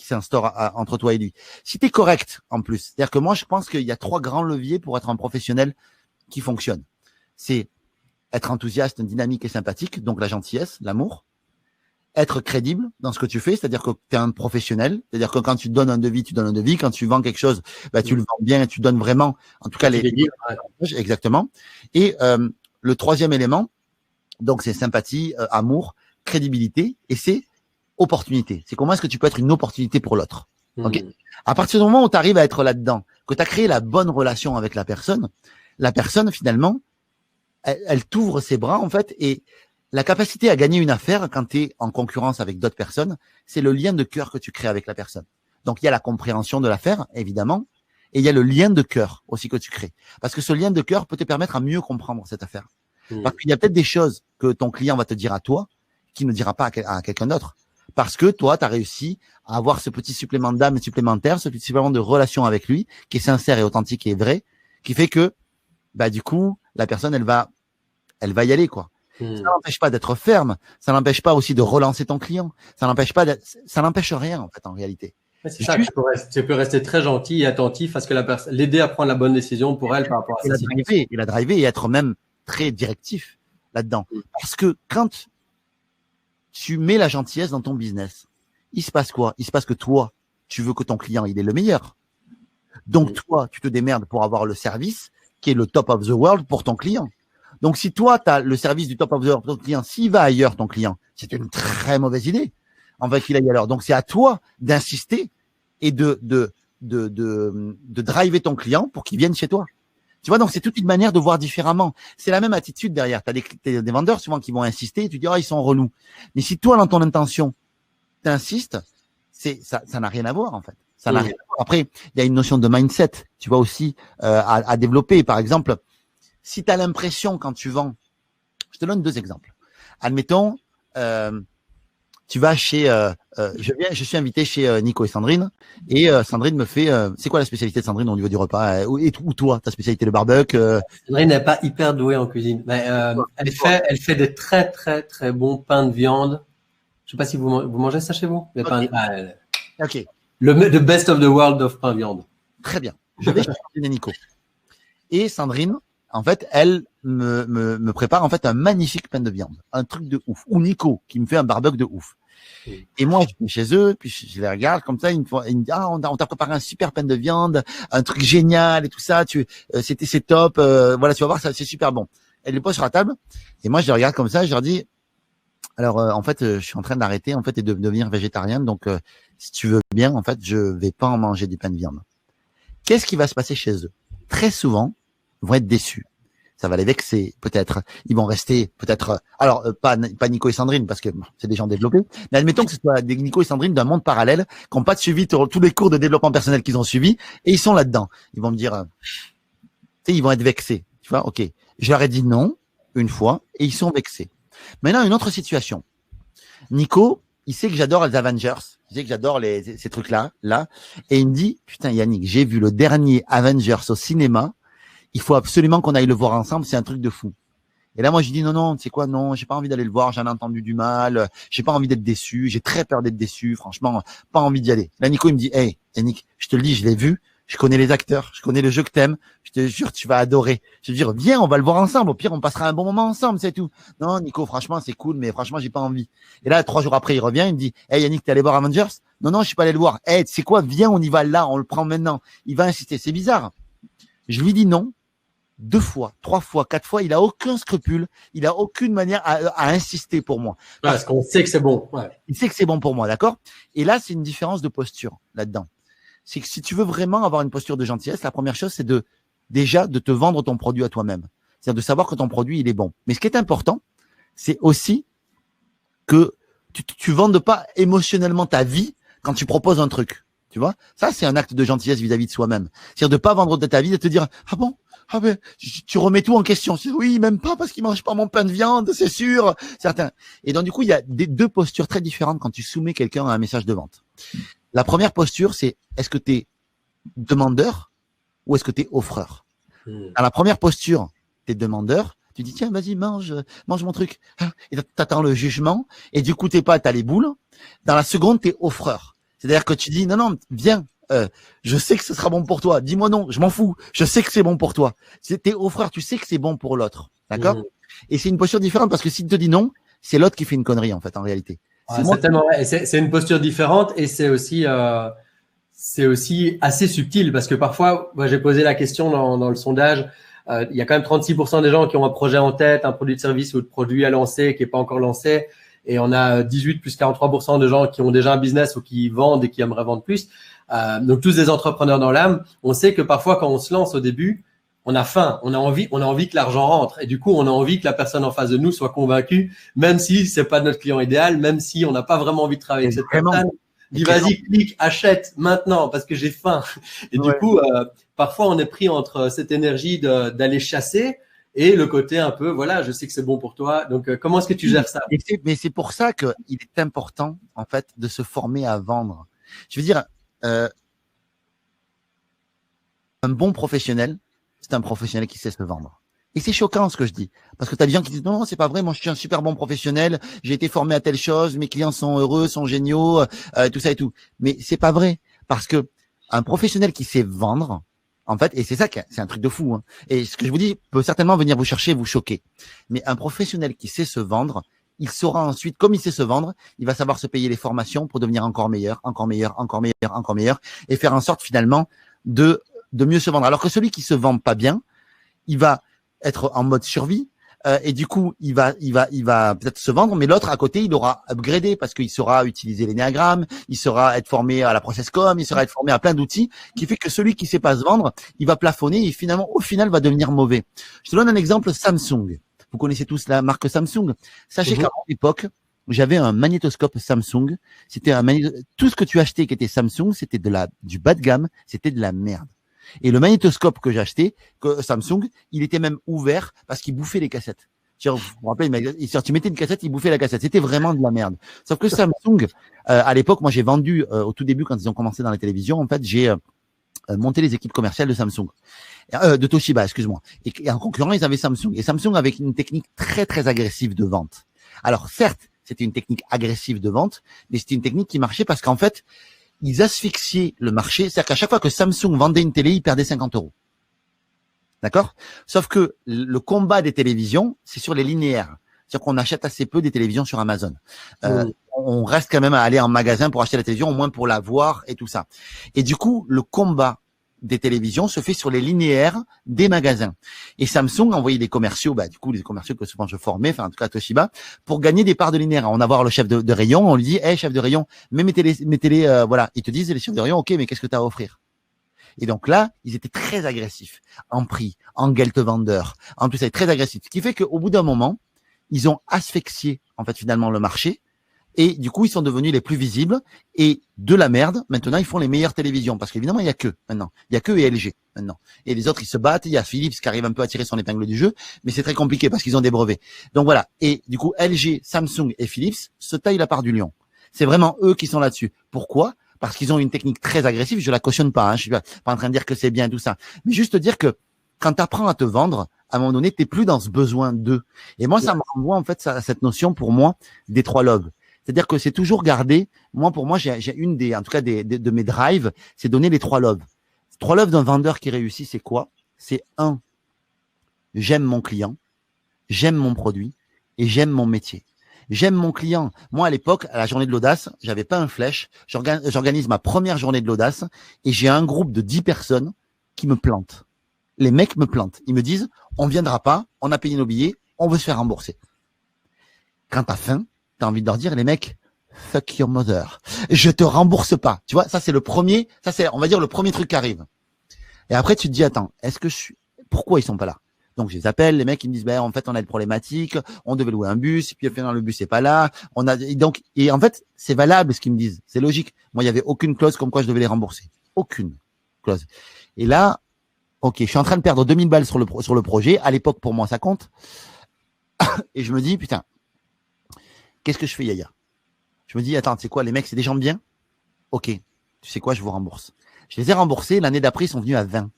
s'instaure entre toi et lui. Si tu es correct, en plus, c'est-à-dire que moi, je pense qu'il y a 3 grands leviers pour être un professionnel qui fonctionne. C'est être enthousiaste, dynamique et sympathique, donc la gentillesse, l'amour. Être crédible dans ce que tu fais, c'est-à-dire que tu es un professionnel, c'est-à-dire que quand tu donnes un devis, tu donnes un devis, quand tu vends quelque chose, tu le vends bien et tu donnes vraiment, en tout cas, exactement. Et le 3e élément, donc c'est sympathie, amour, crédibilité, et c'est opportunité. C'est comment est-ce que tu peux être une opportunité pour l'autre. Okay. À partir du moment où tu arrives à être là-dedans, que tu as créé la bonne relation avec la personne finalement, elle t'ouvre ses bras en fait, et la capacité à gagner une affaire quand tu es en concurrence avec d'autres personnes, c'est le lien de cœur que tu crées avec la personne. Donc, il y a la compréhension de l'affaire, évidemment, et il y a le lien de cœur aussi que tu crées. Parce que ce lien de cœur peut te permettre à mieux comprendre cette affaire. Parce qu'il y a peut-être des choses que ton client va te dire à toi qui ne dira pas à quelqu'un d'autre. Parce que toi, tu as réussi à avoir ce petit supplément d'âme supplémentaire, ce petit supplément de relation avec lui, qui est sincère et authentique et vrai, qui fait que, du coup, la personne, elle va y aller, quoi. Ça n'empêche pas d'être ferme, ça n'empêche pas aussi de relancer ton client, ça n'empêche rien en fait en réalité. C'est ça, tu peux rester très gentil et attentif à ce que l'aider à prendre la bonne décision pour elle par rapport à sa situation. Et la driver et être même très directif là-dedans. Parce que quand tu mets la gentillesse dans ton business, il se passe quoi? Il se passe que toi, tu veux que ton client il est le meilleur. Donc toi, tu te démerdes pour avoir le service qui est le top of the world pour ton client. Donc, si toi, tu as le service du top of the world pour ton client, s'il va ailleurs, ton client, c'est une très mauvaise idée. en fait, qu'il aille à l'heure. Donc, c'est à toi d'insister et de driver ton client pour qu'il vienne chez toi. Tu vois, donc c'est toute une manière de voir différemment. C'est la même attitude derrière. Tu as des vendeurs souvent qui vont insister et tu dis, ils sont relous. Mais si toi, dans ton intention, t'insistes, ça n'a rien à voir, en fait. Ça n'a rien à voir. Après, il y a une notion de mindset, tu vois, aussi à développer. Par exemple, si tu as l'impression quand tu vends, je te donne 2 exemples. Admettons, tu vas chez, je suis invité chez Nico et Sandrine, et Sandrine me fait, c'est quoi la spécialité de Sandrine au niveau du repas, ou toi, ta spécialité le barbecue Sandrine n'est pas hyper douée en cuisine, mais elle fait des très très très bons pains de viande. Je sais pas si vous mangez ça chez vous. Les pains, Ok. The best of the world of pain de viande. Très bien. Je vais chez Sandrine et Nico. Et Sandrine, en fait, elle me prépare en fait un magnifique pain de viande, un truc de ouf. Ou Nico qui me fait un barbecue de ouf. Et moi, je vais chez eux, puis je les regarde comme ça. Ils me disent, on t'a préparé un super pain de viande, un truc génial et tout ça. C'est top. Voilà, tu vas voir, ça, c'est super bon. Elle les pose sur la table. Et moi, je les regarde comme ça. Et je leur dis, alors, en fait, je suis en train d'arrêter en fait et de devenir végétarien. Donc, si tu veux bien, en fait, je vais pas en manger du pain de viande. Qu'est-ce qui va se passer chez eux? Très souvent, ils vont être déçus. Ça va les vexer, peut-être. Ils vont rester, peut-être. Alors, pas Nico et Sandrine, parce que c'est des gens développés. Mais admettons que ce soit des Nico et Sandrine d'un monde parallèle, qui n'ont pas suivi tous les cours de développement personnel qu'ils ont suivis, et ils sont là-dedans. Ils vont me dire, tu sais, ils vont être vexés. Tu vois, ok. Je leur ai dit non, une fois, et ils sont vexés. Maintenant, une autre situation. Nico, il sait que j'adore les Avengers. Il sait que j'adore ces trucs-là, Et il me dit, putain, Yannick, j'ai vu le dernier Avengers au cinéma. Il faut absolument qu'on aille le voir ensemble, c'est un truc de fou. Et là, moi, je dis non, tu sais quoi, non, j'ai pas envie d'aller le voir, j'en ai entendu du mal, j'ai pas envie d'être déçu, j'ai très peur d'être déçu, franchement, pas envie d'y aller. Là, Nico, il me dit, hey, Yannick, je te le dis, je l'ai vu, je connais les acteurs, je connais le jeu que t'aimes, je te jure, tu vas adorer. Je veux dire, viens, on va le voir ensemble, au pire, on passera un bon moment ensemble, c'est tout. Non, Nico, franchement, c'est cool, mais franchement, j'ai pas envie. Et là, 3 jours après, il revient, il me dit, hey, Yannick, t'es allé voir Avengers? Non, je suis pas allé le voir. Hey, tu sais quoi, viens, on y va là, on le prend maintenant. Il va insister, c'est bizarre. Je lui dis non. 2 fois, 3 fois, 4 fois, il a aucun scrupule, il a aucune manière à insister pour moi. Parce qu'on sait que c'est bon. Ouais. Il sait que c'est bon pour moi, d'accord? Et là, c'est une différence de posture là-dedans. C'est que si tu veux vraiment avoir une posture de gentillesse, la première chose, c'est déjà de te vendre ton produit à toi-même. C'est-à-dire de savoir que ton produit, il est bon. Mais ce qui est important, c'est aussi que tu vendes pas émotionnellement ta vie quand tu proposes un truc. Tu vois? Ça, c'est un acte de gentillesse vis-à-vis de soi-même. C'est-à-dire de pas vendre de ta vie, de te dire, ah bon? Ah ben, tu remets tout en question. Oui, même pas parce qu'il mange pas mon pain de viande, c'est sûr. Certains. Et donc, du coup, il y a 2 postures très différentes quand tu soumets quelqu'un à un message de vente. La première posture, c'est est-ce que tu es demandeur ou est-ce que tu es offreur? Dans la première posture, tu es demandeur. Tu dis, tiens, vas-y, mange mon truc. Et t'attends le jugement. Et du coup, t'es pas, t'as les boules. Dans la seconde, tu es offreur. C'est-à-dire que tu dis, non, viens. Je sais que ce sera bon pour toi. Dis-moi non, je m'en fous. Je sais que c'est bon pour toi. T'es offreur, tu sais que c'est bon pour l'autre. D'accord? Et c'est une posture différente parce que s'il te dit non, c'est l'autre qui fait une connerie, en fait, en réalité. C'est une posture différente et c'est aussi assez subtil parce que parfois, moi, j'ai posé la question dans le sondage. Il y a quand même 36% des gens qui ont un projet en tête, un produit de service ou de produit à lancer qui n'est pas encore lancé. Et on a 18 plus 43% de gens qui ont déjà un business ou qui vendent et qui aimeraient vendre plus. Donc tous des entrepreneurs dans l'âme. On sait que parfois quand on se lance au début, on a faim, on a envie que l'argent rentre et du coup on a envie que la personne en face de nous soit convaincue, même si c'est pas notre client idéal, même si on n'a pas vraiment envie de travailler avec cette personne. Dis vas-y, clique, achète maintenant parce que j'ai faim. Et du coup, parfois on est pris entre cette énergie d'aller chasser et le côté un peu, voilà, je sais que c'est bon pour toi. Donc comment est-ce que tu gères ça? Mais c'est pour ça qu'il est important en fait de se former à vendre. Je veux dire. Un bon professionnel, c'est un professionnel qui sait se vendre. Et c'est choquant ce que je dis. Parce que tu as des gens qui disent non, c'est pas vrai, moi je suis un super bon professionnel, j'ai été formé à telle chose, mes clients sont heureux, sont géniaux, tout ça et tout. Mais c'est pas vrai. Parce que un professionnel qui sait vendre, en fait, et c'est ça, c'est un truc de fou. Hein. Et ce que je vous dis peut certainement venir vous chercher, vous choquer. Mais un professionnel qui sait se vendre, il saura ensuite, comme il sait se vendre, il va savoir se payer les formations pour devenir encore meilleur, et faire en sorte finalement de mieux se vendre. Alors que celui qui se vend pas bien, il va être en mode survie, et du coup, il va peut-être se vendre, mais l'autre à côté, il aura upgradé parce qu'il saura utiliser l'énéagramme, il saura être formé à la processcom, il saura être formé à plein d'outils, qui fait que celui qui sait pas se vendre, il va plafonner et finalement, au final, va devenir mauvais. Je te donne un exemple, Samsung. Vous connaissez tous la marque Samsung. Sachez qu'à l'époque, j'avais un magnétoscope Samsung. C'était tout ce que tu achetais qui était Samsung, c'était du bas de gamme, c'était de la merde. Et le magnétoscope que j'ai acheté, que Samsung, il était même ouvert parce qu'il bouffait les cassettes. Vous vous rappelez, tu mettais une cassette, il bouffait la cassette. C'était vraiment de la merde. Sauf que Samsung, à l'époque, moi j'ai vendu au tout début quand ils ont commencé dans les télévisions, en fait, j'ai monté les équipes commerciales de Samsung, de Toshiba, excuse-moi. Et en concurrent, ils avaient Samsung. Et Samsung avait une technique très très agressive de vente. Alors certes, c'était une technique agressive de vente, mais c'était une technique qui marchait parce qu'en fait, ils asphyxiaient le marché. C'est-à-dire qu'à chaque fois que Samsung vendait une télé, ils perdaient 50 €. D'accord? Sauf que le combat des télévisions, c'est sur les linéaires. C'est-à-dire qu'on achète assez peu des télévisions sur Amazon. On reste quand même à aller en magasin pour acheter la télévision, au moins pour la voir et tout ça. Et du coup, le combat des télévisions se fait sur les linéaires des magasins. Et Samsung envoyait des commerciaux, du coup, les commerciaux que souvent je formais, enfin, en tout cas, Toshiba, pour gagner des parts de linéaire. On va voir le chef de rayon, on lui dit, chef de rayon, mets mes télé, voilà. Ils te disent, les chefs de rayon, ok, mais qu'est-ce que tu as à offrir? Et donc là, ils étaient très agressifs en prix, en vendeur. En plus, ça est très agressif. Ce qui fait qu'au bout d'un moment, ils ont asphyxié, en fait, finalement, le marché. Et du coup, ils sont devenus les plus visibles. Et de la merde, maintenant, ils font les meilleures télévisions. Parce qu'évidemment, il y a que maintenant. Il y a que et LG maintenant. Et les autres, ils se battent. Il y a Philips qui arrive un peu à tirer son épingle du jeu. Mais c'est très compliqué parce qu'ils ont des brevets. Donc voilà. Et du coup, LG, Samsung et Philips se taillent la part du lion. C'est vraiment eux qui sont là-dessus. Pourquoi? Parce qu'ils ont une technique très agressive. Je la cautionne pas. Je suis pas en train de dire que c'est bien tout ça. Mais juste dire que quand tu apprends à te vendre, à un moment donné, t'es plus dans ce besoin d'eux. Et moi, ça me renvoie en fait à cette notion pour moi des 3 lobes. C'est-à-dire que c'est toujours garder. Moi, pour moi, j'ai une en tout cas de mes drives, c'est donner les 3 lobes. 3 lobes d'un vendeur qui réussit, c'est quoi? C'est 1, j'aime mon client, j'aime mon produit et j'aime mon métier. J'aime mon client. Moi, à l'époque, à la journée de l'audace, j'avais pas un flèche. J'organise ma première journée de l'audace et j'ai un groupe de 10 personnes qui me plantent. Les mecs me plantent. Ils me disent, on viendra pas, on a payé nos billets, on veut se faire rembourser. Quand t'as faim, t'as envie de leur dire, les mecs, fuck your mother. Je te rembourse pas. Tu vois, ça c'est le premier, on va dire le premier truc qui arrive. Et après, tu te dis, attends, pourquoi ils sont pas là? Donc, je les appelle, les mecs, ils me disent, en fait, on a une problématique, on devait louer un bus, puis finalement, le bus n'est pas là. Et en fait, c'est valable ce qu'ils me disent. C'est logique. Moi, il y avait aucune clause comme quoi je devais les rembourser. Aucune clause. Et là, ok, je suis en train de perdre 2000 balles sur le projet. À l'époque, pour moi, ça compte. Et je me dis, putain, qu'est-ce que je fais, Yaya? Je me dis, attends, tu sais quoi, les mecs, c'est des gens bien? Ok, tu sais quoi, je vous rembourse. Je les ai remboursés, l'année d'après, ils sont venus à 20.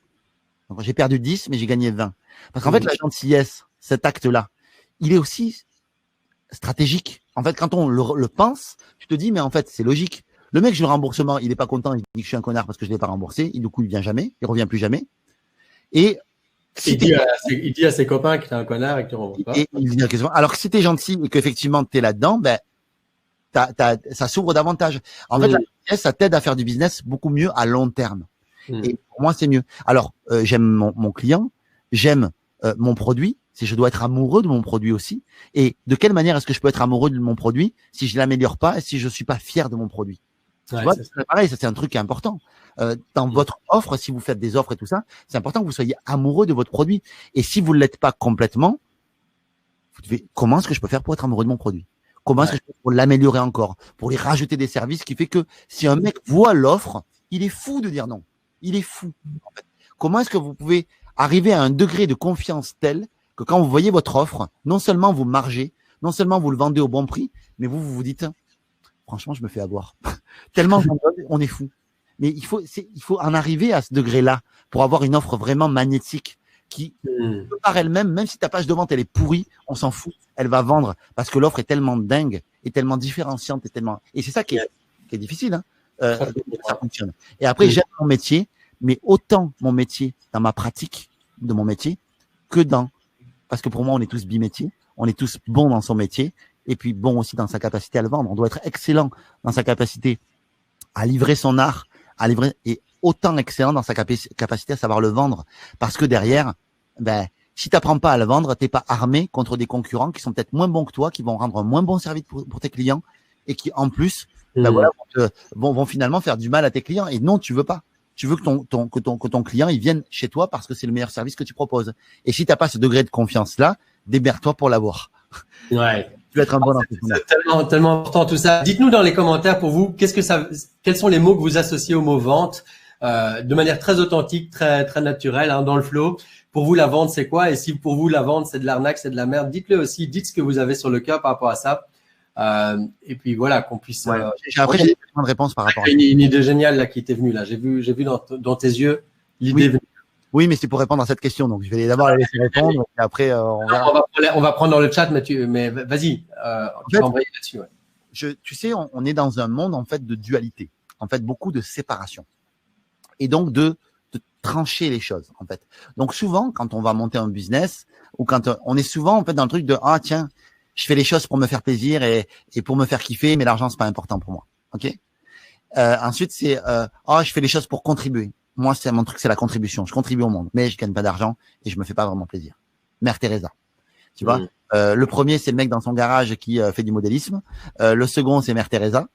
Donc, j'ai perdu 10, mais j'ai gagné 20. Parce qu'en fait, la gentillesse, cet acte-là, il est aussi stratégique. En fait, quand on le pense, tu te dis, mais en fait, c'est logique. Le mec, je le remboursement, il est pas content, il dit que je suis un connard parce que je l'ai pas remboursé. Du coup, il vient jamais, il revient plus jamais. Et il dit à ses copains que t'es un connard et que tu rembourses pas. Alors que si t'es gentil et qu'effectivement t'es là-dedans, ça s'ouvre davantage. En fait, la gentillesse, ça t'aide à faire du business beaucoup mieux à long terme. Et pour moi, c'est mieux. Alors, j'aime mon client, j'aime mon produit. Si je dois être amoureux de mon produit aussi. Et de quelle manière est-ce que je peux être amoureux de mon produit si je l'améliore pas et si je suis pas fier de mon produit? Tu vois, c'est pareil, ça c'est un truc qui est important. Dans votre offre, si vous faites des offres et tout ça, c'est important que vous soyez amoureux de votre produit. Et si vous ne l'êtes pas complètement, vous devez, comment est-ce que je peux faire pour être amoureux de mon produit? Comment est-ce que je peux pour l'améliorer encore, pour lui rajouter des services, qui fait que si un mec voit l'offre, il est fou de dire non. Il est fou. En fait. Comment est-ce que vous pouvez arriver à un degré de confiance tel que quand vous voyez votre offre, non seulement vous margez, non seulement vous le vendez au bon prix, mais vous dites, franchement, je me fais avoir. Tellement on est fou. Mais il faut en arriver à ce degré-là pour avoir une offre vraiment magnétique qui, par elle-même, même si ta page de vente elle est pourrie, on s'en fout, elle va vendre parce que l'offre est tellement dingue, est tellement différenciante, et c'est ça qui est difficile. Hein. Ça fonctionne. Et après, j'aime mon métier, mais autant mon métier dans ma pratique de mon métier que parce que pour moi, on est tous bimétiers, on est tous bons dans son métier. Et puis bon aussi dans sa capacité à le vendre. On doit être excellent dans sa capacité à livrer son art, et autant excellent dans sa capacité à savoir le vendre. Parce que derrière, Si tu n'apprends pas à le vendre, tu n'es pas armé contre des concurrents qui sont peut-être moins bons que toi, qui vont rendre un moins bon service pour tes clients et qui, en plus, voilà, vont finalement faire du mal à tes clients. Et non, tu veux pas. Tu veux que ton client il vienne chez toi parce que c'est le meilleur service que tu proposes. Et si tu n'as pas ce degré de confiance-là, démerde-toi pour l'avoir. Ouais. Tu vas être un bon entrepreneur. C'est tellement important tout ça. Dites-nous dans les commentaires pour vous, quels sont les mots que vous associez au mot vente de manière très authentique, très naturelle, hein, dans le flow. Pour vous, la vente, c'est quoi? Et si pour vous, la vente, c'est de l'arnaque, c'est de la merde, dites-le aussi. Dites ce que vous avez sur le cœur par rapport à ça. Et puis voilà, qu'on puisse. Après, j'ai besoin de réponses par rapport à ça. Une idée géniale là qui t'est venue là. J'ai vu dans tes yeux l'idée venue. Oui, mais c'est pour répondre à cette question. Donc, je vais d'abord la laisser répondre. Et après, on va prendre dans le chat, mais vas-y. Tu vas envoyer là-dessus. Ouais. Tu sais, on est dans un monde en fait de dualité. En fait, beaucoup de séparation. Et donc de trancher les choses. En fait. Donc souvent, quand on va monter un business ou quand on est souvent en fait dans le truc de tiens, je fais les choses pour me faire plaisir et pour me faire kiffer, mais l'argent c'est pas important pour moi. Ok. Ensuite, c'est je fais les choses pour contribuer. Moi, c'est mon truc, c'est la contribution. Je contribue au monde, mais je gagne pas d'argent et je me fais pas vraiment plaisir. Mère Teresa, tu vois. Le premier, c'est le mec dans son garage qui fait du modélisme. Le second, c'est Mère Teresa,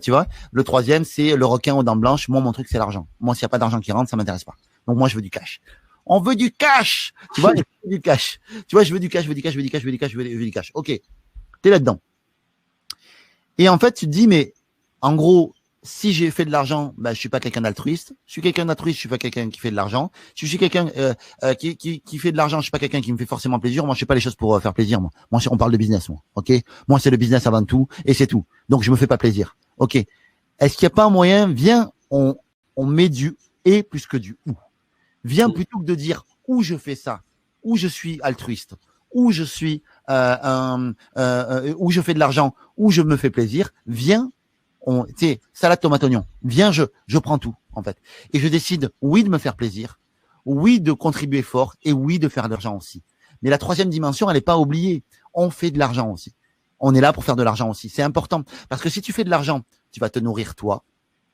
tu vois. Le troisième, c'est le requin aux dents blanches. Moi, mon truc, c'est l'argent. Moi, s'il y a pas d'argent qui rentre, ça m'intéresse pas. Donc moi, je veux du cash. On veut du cash, tu vois. Je veux du cash. Tu vois, je veux du cash, je veux du cash, je veux du cash, je veux du cash, je veux du cash. Ok, t'es là-dedans. Et en fait, tu te dis, mais en gros, si j'ai fait de l'argent, je suis pas quelqu'un d'altruiste. Je suis quelqu'un d'altruiste, je suis pas quelqu'un qui fait de l'argent. Si je suis quelqu'un qui fait de l'argent, je suis pas quelqu'un qui me fait forcément plaisir. Moi, je fais pas les choses pour faire plaisir. Moi, on parle de business, moi. Ok. Moi, c'est le business avant tout et c'est tout. Donc, je me fais pas plaisir. Ok. Est-ce qu'il y a pas un moyen? Viens, on met du et plus que du ou. Viens plutôt que de dire où je fais ça, où je suis altruiste, où je suis, où je fais de l'argent, où je me fais plaisir. Viens. Tu sais, salade, tomate, oignon. Viens, je prends tout, en fait. Et je décide, oui, de me faire plaisir, oui, de contribuer fort, et oui, de faire de l'argent aussi. Mais la troisième dimension, elle n'est pas oubliée. On fait de l'argent aussi. On est là pour faire de l'argent aussi. C'est important. Parce que si tu fais de l'argent, tu vas te nourrir toi.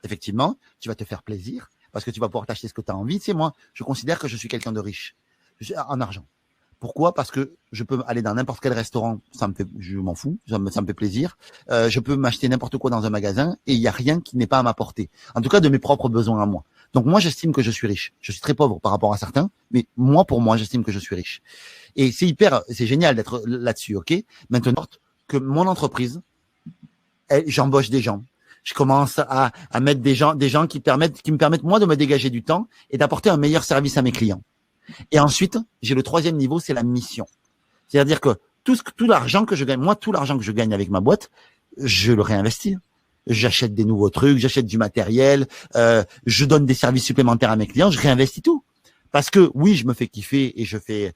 Effectivement, tu vas te faire plaisir. Parce que tu vas pouvoir t'acheter ce que tu as envie. Tu sais, moi, je considère que je suis quelqu'un de riche. Je suis en argent. Pourquoi? Parce que je peux aller dans n'importe quel restaurant, je m'en fous, ça me fait plaisir. Je peux m'acheter n'importe quoi dans un magasin et il y a rien qui n'est pas à ma portée. En tout cas, de mes propres besoins à moi. Donc moi, j'estime que je suis riche. Je suis très pauvre par rapport à certains, mais pour moi, j'estime que je suis riche. Et c'est génial d'être là-dessus, ok? Maintenant que mon entreprise, j'embauche des gens. Je commence à mettre des gens qui me permettent moi de me dégager du temps et d'apporter un meilleur service à mes clients. Et ensuite, j'ai le troisième niveau, c'est la mission. C'est-à-dire que tout l'argent que je gagne, moi, tout l'argent que je gagne avec ma boîte, je le réinvestis. J'achète des nouveaux trucs, j'achète du matériel, je donne des services supplémentaires à mes clients, je réinvestis tout. Parce que oui, je me fais kiffer et je fais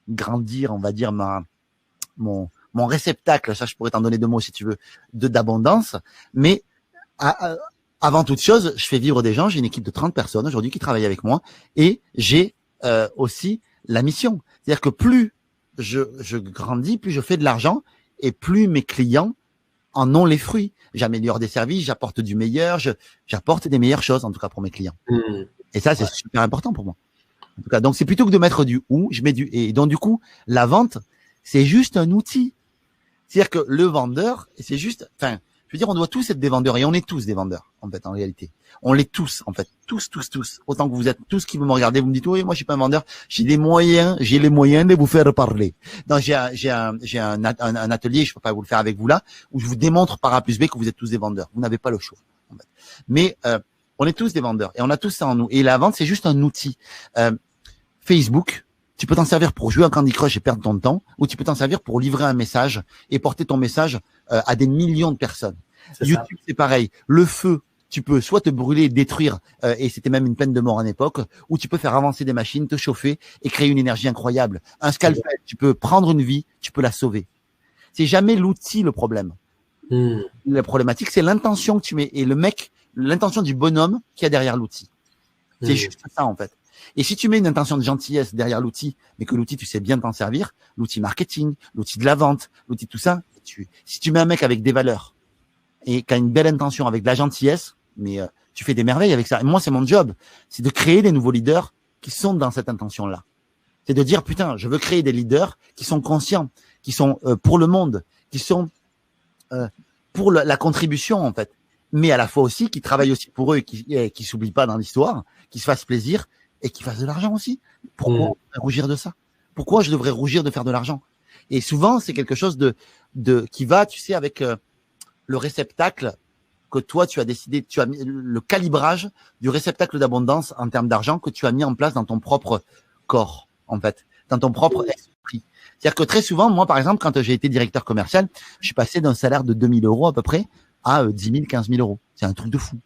grandir, on va dire, mon réceptacle, ça je pourrais t'en donner 2 mots si tu veux, d'abondance. Mais avant toute chose, je fais vivre des gens, j'ai une équipe de 30 personnes aujourd'hui qui travaillent avec moi et j'ai aussi la mission. C'est-à-dire que plus je grandis, plus je fais de l'argent et plus mes clients en ont les fruits. J'améliore des services, j'apporte du meilleur, j'apporte des meilleures choses en tout cas pour mes clients. Et ça, c'est super important pour moi. En tout cas, donc c'est plutôt que de mettre du ou, je mets du et. Donc du coup, la vente, c'est juste un outil. C'est-à-dire que le vendeur, c'est juste, je veux dire, on doit tous être des vendeurs et on est tous des vendeurs, en fait, en réalité. On l'est tous, en fait. Tous. Autant que vous êtes tous qui vous me regardez, vous me dites, oui, moi, je suis pas un vendeur. J'ai les moyens de vous faire parler. Donc, j'ai un atelier, je peux pas vous le faire avec vous là, où je vous démontre par A plus B que vous êtes tous des vendeurs. Vous n'avez pas le choix, en fait. Mais, on est tous des vendeurs et on a tous ça en nous. Et la vente, c'est juste un outil. Facebook, tu peux t'en servir pour jouer à Candy Crush et perdre ton temps, ou tu peux t'en servir pour livrer un message et porter ton message à des millions de personnes. YouTube, c'est pareil. Le feu, tu peux soit te brûler, détruire, et c'était même une peine de mort à l'époque, ou tu peux faire avancer des machines, te chauffer et créer une énergie incroyable. Un scalpel, tu peux prendre une vie, tu peux la sauver. C'est jamais l'outil le problème. La problématique, c'est l'intention que tu mets et l'intention du bonhomme qui a derrière l'outil. C'est juste ça, en fait. Et si tu mets une intention de gentillesse derrière l'outil, mais que l'outil, tu sais bien t'en servir, l'outil marketing, l'outil de la vente, l'outil tout ça, si tu mets un mec avec des valeurs et qui a une belle intention avec de la gentillesse, mais tu fais des merveilles avec ça. Et moi, c'est mon job, c'est de créer des nouveaux leaders qui sont dans cette intention-là. C'est de dire, putain, je veux créer des leaders qui sont conscients, qui sont pour le monde, qui sont pour la contribution, en fait. Mais à la fois aussi, qui travaillent aussi pour eux et qui s'oublient pas dans l'histoire, qui se fassent plaisir et qui fassent de l'argent aussi. Pourquoi rougir de ça? Pourquoi je devrais rougir de faire de l'argent? Et souvent, c'est quelque chose qui va, tu sais, avec le réceptacle que toi, tu as décidé, tu as mis le calibrage du réceptacle d'abondance en termes d'argent que tu as mis en place dans ton propre corps, en fait, dans ton propre esprit. C'est-à-dire que très souvent, moi, par exemple, quand j'ai été directeur commercial, je suis passé d'un salaire de 2 000 € à peu près à 10 000, 15 000 €. C'est un truc de fou.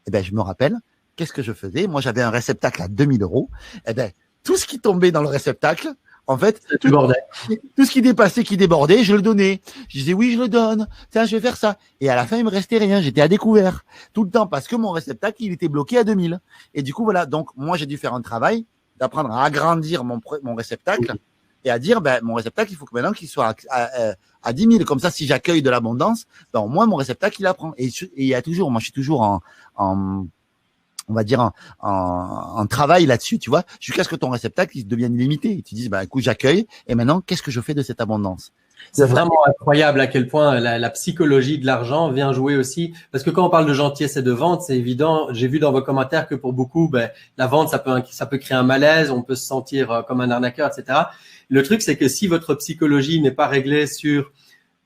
Eh ben, je me rappelle, qu'est-ce que je faisais? Moi, j'avais un réceptacle à 2 000 €. Eh ben, tout ce qui tombait dans le réceptacle, en fait, tout ce qui dépassait, qui débordait, je le donnais. Je disais, oui, je le donne. Tiens, je vais faire ça. Et à la fin, il me restait rien. J'étais à découvert. Tout le temps, parce que mon réceptacle, il était bloqué à 2000. Et du coup, voilà. Donc, moi, j'ai dû faire un travail d'apprendre à agrandir mon réceptacle et à dire, ben, mon réceptacle, il faut que maintenant qu'il soit à 10 000. Comme ça, si j'accueille de l'abondance, ben, au moins, mon réceptacle, il apprend. Et il y a toujours, moi, je suis toujours on va dire en travail là-dessus, tu vois, jusqu'à ce que ton réceptacle il devienne limité. Et tu dis, bah écoute, j'accueille, et maintenant, qu'est-ce que je fais de cette abondance? C'est vraiment incroyable à quel point la psychologie de l'argent vient jouer aussi. Parce que quand on parle de gentillesse et de vente, c'est évident. J'ai vu dans vos commentaires que pour beaucoup, ben, la vente, ça peut créer un malaise, on peut se sentir comme un arnaqueur, etc. Le truc, c'est que si votre psychologie n'est pas réglée sur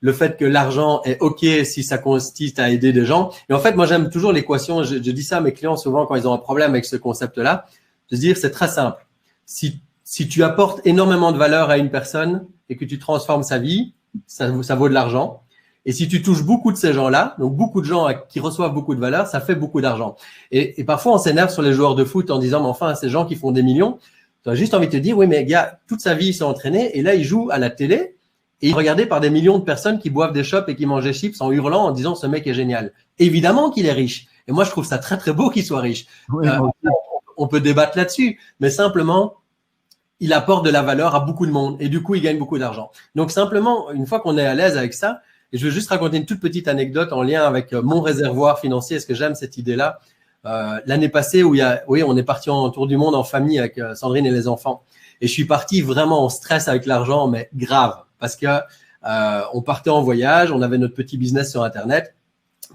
le fait que l'argent est OK si ça consiste à aider des gens. Et en fait, moi, j'aime toujours l'équation. Je dis ça à mes clients souvent quand ils ont un problème avec ce concept-là. De se dire, c'est très simple. Si tu apportes énormément de valeur à une personne et que tu transformes sa vie, ça vaut de l'argent. Et si tu touches beaucoup de ces gens-là, donc beaucoup de gens qui reçoivent beaucoup de valeur, ça fait beaucoup d'argent. Et parfois, on s'énerve sur les joueurs de foot en disant, mais enfin, ces gens qui font des millions, tu as juste envie de te dire, oui, mais gars, toute sa vie, ils sont entraînés et là, ils jouent à la télé. Et il est regardé par des millions de personnes qui boivent des chopes et qui mangent des chips en hurlant, en disant ce mec est génial. Évidemment qu'il est riche. Et moi, je trouve ça très, très beau qu'il soit riche. Oui, on peut débattre là-dessus. Mais simplement, il apporte de la valeur à beaucoup de monde. Et du coup, il gagne beaucoup d'argent. Donc, simplement, une fois qu'on est à l'aise avec ça, et je veux juste raconter une toute petite anecdote en lien avec mon réservoir financier, parce que j'aime cette idée-là. L'année passée, on est parti en tour du monde en famille avec Sandrine et les enfants. Et je suis parti vraiment en stress avec l'argent, mais grave. Parce que on partait en voyage, on avait notre petit business sur Internet.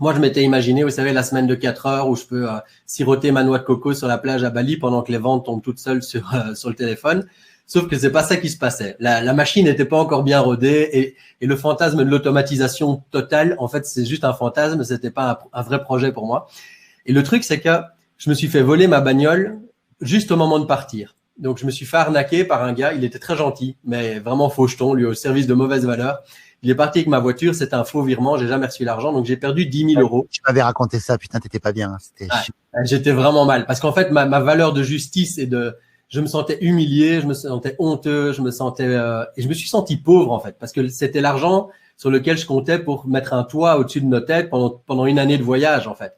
Moi, je m'étais imaginé, vous savez, la semaine de 4 heures où je peux siroter ma noix de coco sur la plage à Bali pendant que les ventes tombent toutes seules sur le téléphone. Sauf que c'est pas ça qui se passait. La machine n'était pas encore bien rodée et le fantasme de l'automatisation totale, en fait, c'est juste un fantasme, c'était pas un vrai projet pour moi. Et le truc, c'est que je me suis fait voler ma bagnole juste au moment de partir. Donc, je me suis fait arnaquer par un gars. Il était très gentil, mais vraiment faucheton, lui, au service de mauvaise valeur. Il est parti avec ma voiture. C'était un faux virement. J'ai jamais reçu l'argent. Donc, j'ai perdu 10 000 €. Tu m'avais raconté ça. Putain, t'étais pas bien. J'étais vraiment mal. Parce qu'en fait, ma valeur de justice je me sentais humilié, je me sentais honteux, et je me suis senti pauvre, en fait. Parce que c'était l'argent sur lequel je comptais pour mettre un toit au-dessus de nos têtes pendant une année de voyage, en fait.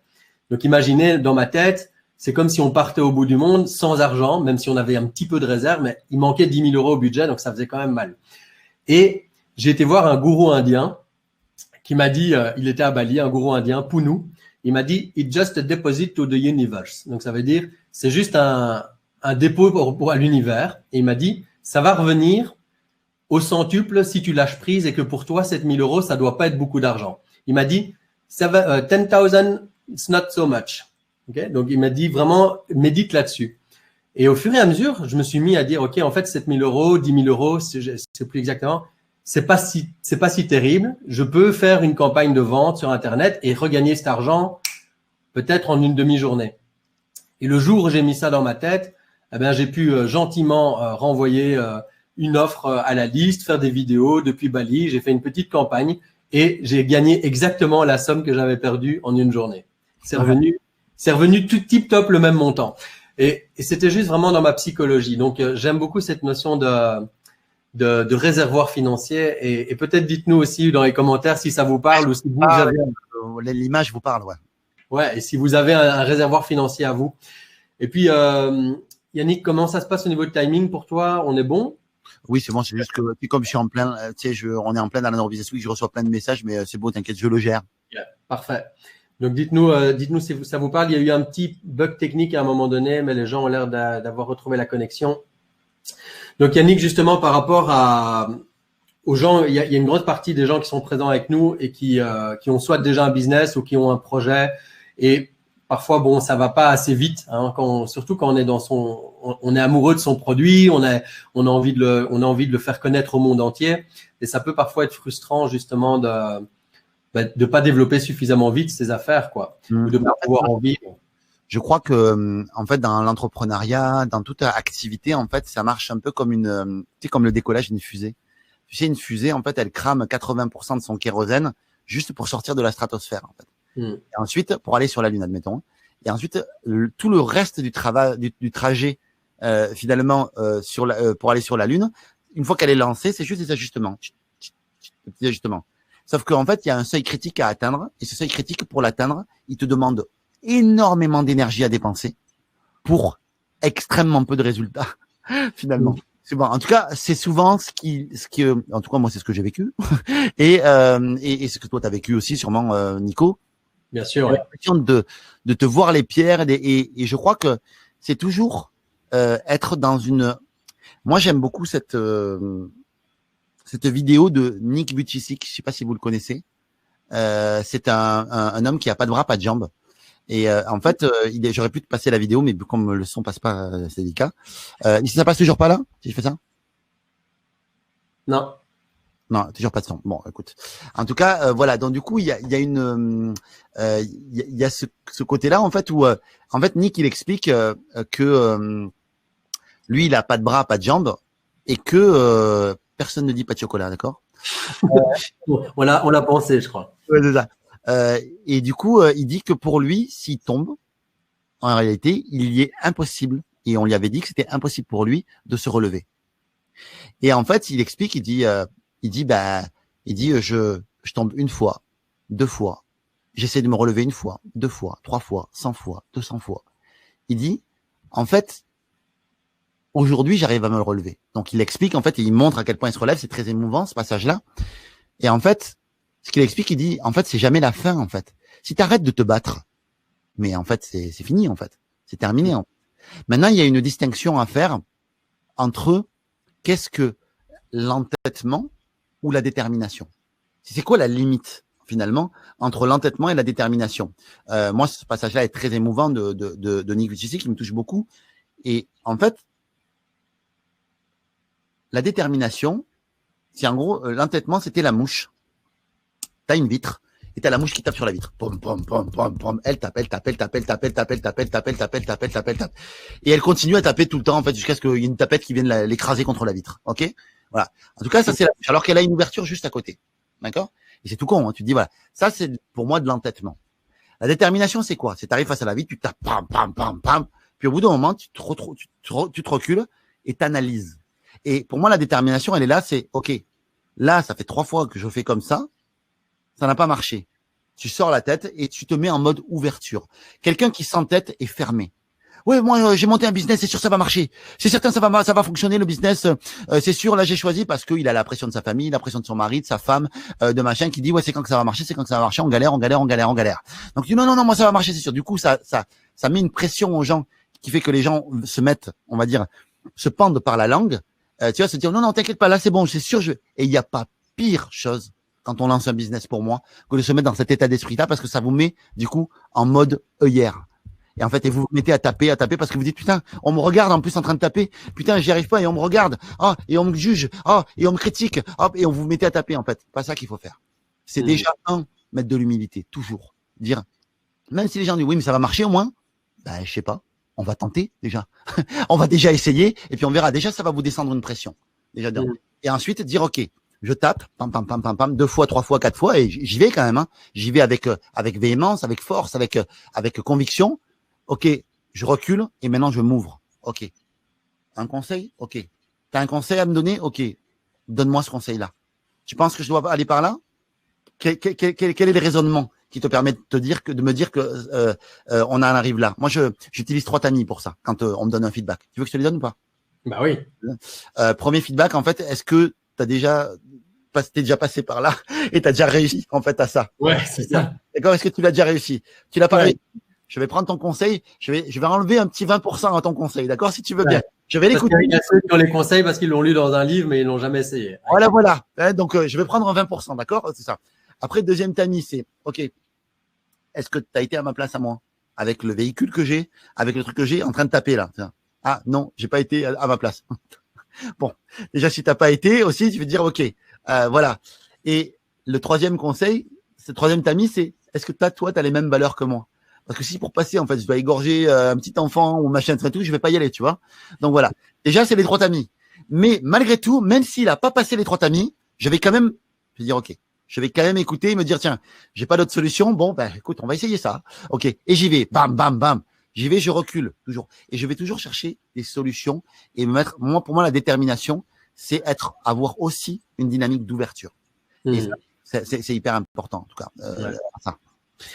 Donc, imaginez, dans ma tête, c'est comme si on partait au bout du monde sans argent, même si on avait un petit peu de réserve, mais il manquait 10 000 € au budget, donc ça faisait quand même mal. Et j'ai été voir un gourou indien qui m'a dit, il était à Bali, un gourou indien, Punu. Il m'a dit, it's just a deposit to the universe. Donc ça veut dire, c'est juste un dépôt à l'univers. Et il m'a dit, ça va revenir au centuple si tu lâches prise et que pour toi, 7 000 €, ça doit pas être beaucoup d'argent. Il m'a dit, 10,000, it's not so much. Okay? Donc, il m'a dit vraiment, médite là-dessus. Et au fur et à mesure, je me suis mis à dire, OK, en fait, 7 000 €, 10 000 €, je sais plus exactement, c'est pas si terrible. Je peux faire une campagne de vente sur Internet et regagner cet argent peut-être en une demi-journée. Et le jour où j'ai mis ça dans ma tête, eh ben, j'ai pu gentiment renvoyer une offre à la liste, faire des vidéos depuis Bali. J'ai fait une petite campagne et j'ai gagné exactement la somme que j'avais perdue en une journée. C'est revenu tout tip top le même montant. Et c'était juste vraiment dans ma psychologie. Donc, j'aime beaucoup cette notion de réservoir financier. Et peut-être dites-nous aussi dans les commentaires si ça vous parle ou si vous avez l'image vous parle, ouais. Ouais, et si vous avez un réservoir financier à vous. Et puis, Yannick, comment ça se passe au niveau de timing pour toi? On est bon? Oui, c'est bon. C'est juste que comme je suis en plein, tu sais, on est en plein dans la Neurobusiness Week, je reçois plein de messages, mais c'est bon, t'inquiète, je le gère. Yeah, parfait. Donc, dites-nous si ça vous parle. Il y a eu un petit bug technique à un moment donné, mais les gens ont l'air d'avoir retrouvé la connexion. Donc Yannick, justement, par rapport aux gens, il y a une grande partie des gens qui sont présents avec nous et qui ont soit déjà un business ou qui ont un projet. Et parfois, bon, ça va pas assez vite, hein, surtout quand on est on est amoureux de son produit, on a envie de le faire connaître au monde entier. Et ça peut parfois être frustrant, justement, de pas développer suffisamment vite ses affaires, quoi, ou de pas pouvoir en vivre. Je crois que, en fait, dans l'entrepreneuriat, dans toute activité, en fait, ça marche un peu comme comme le décollage d'une fusée. Tu sais, une fusée, en fait, elle crame 80% de son kérosène juste pour sortir de la stratosphère, en fait. Et ensuite, pour aller sur la Lune, admettons. Et ensuite, tout le reste du travail, du trajet, finalement, pour aller sur la Lune, une fois qu'elle est lancée, c'est juste des ajustements. Des ajustements. Sauf qu'en fait, il y a un seuil critique à atteindre. Et ce seuil critique, pour l'atteindre, il te demande énormément d'énergie à dépenser pour extrêmement peu de résultats, finalement. C'est bon. En tout cas, c'est souvent ce qui, en tout cas, moi, c'est ce que j'ai vécu. et ce que toi, tu as vécu aussi, sûrement, Nico. Bien sûr. Ouais. L'impression de te voir les pierres et je crois que c'est toujours, être dans moi, j'aime beaucoup cette vidéo de Nick Vujicic. Je sais pas si vous le connaissez. C'est un homme qui a pas de bras, pas de jambes. Et en fait, j'aurais pu te passer la vidéo, mais comme le son passe pas, c'est délicat. Ça passe toujours pas là, si je fais ça? Non. Non, toujours pas de son. Bon, écoute. En tout cas, voilà. Donc du coup, il y a ce côté-là en fait où, en fait, Nick il explique que lui, il a pas de bras, pas de jambes, et que personne ne dit pas de chocolat, d'accord? On l'a pensé, je crois. Ouais, c'est ça. Et du coup, il dit que pour lui, s'il tombe, en réalité, il y est impossible. Et on lui avait dit que c'était impossible pour lui de se relever. Et en fait, il explique, il dit, je tombe une fois, 2 fois, j'essaie de me relever 1 fois, 2 fois, 3 fois, 100 fois, 200 fois. Il dit, en fait, aujourd'hui, j'arrive à me relever. Donc, il explique, en fait, et il montre à quel point il se relève. C'est très émouvant, ce passage-là. Et en fait, ce qu'il explique, il dit, en fait, c'est jamais la fin, en fait. Si tu arrêtes de te battre, mais en fait, c'est fini, en fait. C'est terminé. En fait. Maintenant, il y a une distinction à faire entre qu'est-ce que l'entêtement ou la détermination. C'est quoi la limite, finalement, entre l'entêtement et la détermination? Moi, ce passage-là est très émouvant de Nick Vujicic, qui me touche beaucoup. Et en fait, la détermination, c'est en gros, l'entêtement, c'était la mouche. T'as une vitre et t'as la mouche qui tape sur la vitre. Pom, pom, pom, pom, pom. Elle tape. Et elle continue à taper tout le temps, en fait, jusqu'à ce qu'il y ait une tapette qui vienne l'écraser contre la vitre. OK? Voilà. En tout cas, ça, c'est la mouche. Alors qu'elle a une ouverture juste à côté. D'accord? Et c'est tout con, hein. Tu te dis, voilà. Ça, c'est pour moi de l'entêtement. La détermination, c'est quoi? C'est t'arrives face à la vitre, tu tapes, pam, pam, pam, pam. Puis au bout d'un moment, tu te recules et t'analyses. Et pour moi, la détermination, elle est là, c'est, OK. Là, ça fait 3 fois que je fais comme ça. Ça n'a pas marché. Tu sors la tête et tu te mets en mode ouverture. Quelqu'un qui s'entête est fermé. Ouais, moi j'ai monté un business, c'est sûr ça va marcher. C'est certain ça va fonctionner le business. C'est sûr là j'ai choisi parce qu'il a la pression de sa famille, la pression de son mari, de sa femme, de machin qui dit ouais c'est quand que ça va marcher, c'est quand que ça va marcher. On galère. Donc tu dis non moi ça va marcher c'est sûr. Du coup ça met une pression aux gens qui fait que les gens se mettent, on va dire, se pendent par la langue. Tu vas se dire non t'inquiète pas là c'est bon c'est sûr et il n'y a pas pire chose quand on lance un business pour moi, que de se mettre dans cet état d'esprit-là, parce que ça vous met, du coup, en mode œillère. Et en fait, et vous vous mettez à taper, parce que vous dites, putain, on me regarde en plus en train de taper, putain, j'y arrive pas, et on me regarde, et on me juge, et on me critique, et on vous mettez à taper, en fait. C'est pas ça qu'il faut faire. C'est déjà, mettre de l'humilité, toujours. Dire, même si les gens disent, oui, mais ça va marcher au moins, ben, je sais pas. On va tenter, déjà. On va déjà essayer, et puis on verra. Déjà, ça va vous descendre une pression. Déjà, et ensuite, dire, OK. Je tape, pam, 2 fois, 3 fois, 4 fois, et j'y vais quand même. Hein. J'y vais avec véhémence, avec force, avec conviction. OK, je recule et maintenant je m'ouvre. OK. Un conseil? OK. T'as un conseil à me donner? OK. Donne-moi ce conseil-là. Tu penses que je dois aller par là? Quel est le raisonnement qui te permet de me dire que on en arrive là? Moi, j'utilise 3 tamis pour ça quand on me donne un feedback. Tu veux que je te les donne ou pas? Bah oui. Premier feedback, en fait, est-ce que t'es déjà passé par là et t'as déjà réussi en fait à ça. Ouais, c'est ça. D'accord, est-ce que tu l'as déjà réussi? Tu l'as pas réussi. Je vais prendre ton conseil, je vais enlever un petit 20% à ton conseil, d'accord, si tu veux bien. Je vais l'écouter. Il y a ceux qui ont les conseils parce qu'ils l'ont lu dans un livre, mais ils l'ont jamais essayé. Voilà. Donc, je vais prendre un 20%, d'accord? C'est ça. Après, deuxième tamis, c'est, OK, est-ce que tu as été à ma place à moi? Avec le véhicule que j'ai, avec le truc que j'ai, en train de taper là. Ah non, j'ai pas été à ma place. Bon, déjà, si t'as pas été aussi, tu veux dire, OK, voilà. Et le troisième conseil, ce troisième tamis, c'est, est-ce que toi, t'as les mêmes valeurs que moi? Parce que si pour passer, en fait, je dois égorger un petit enfant ou machin, tout, je vais pas y aller, tu vois. Donc voilà. Déjà, c'est les trois tamis. Mais malgré tout, même s'il a pas passé les trois tamis, je vais quand même, je vais dire, OK, je vais quand même écouter et me dire, tiens, j'ai pas d'autre solution. Bon, ben, écoute, on va essayer ça. OK. Et j'y vais. Bam, bam, bam. J'y vais, je recule toujours. Et je vais toujours chercher des solutions et me mettre, pour moi, la détermination, c'est avoir aussi une dynamique d'ouverture. Et ça, c'est hyper important, en tout cas. Ça.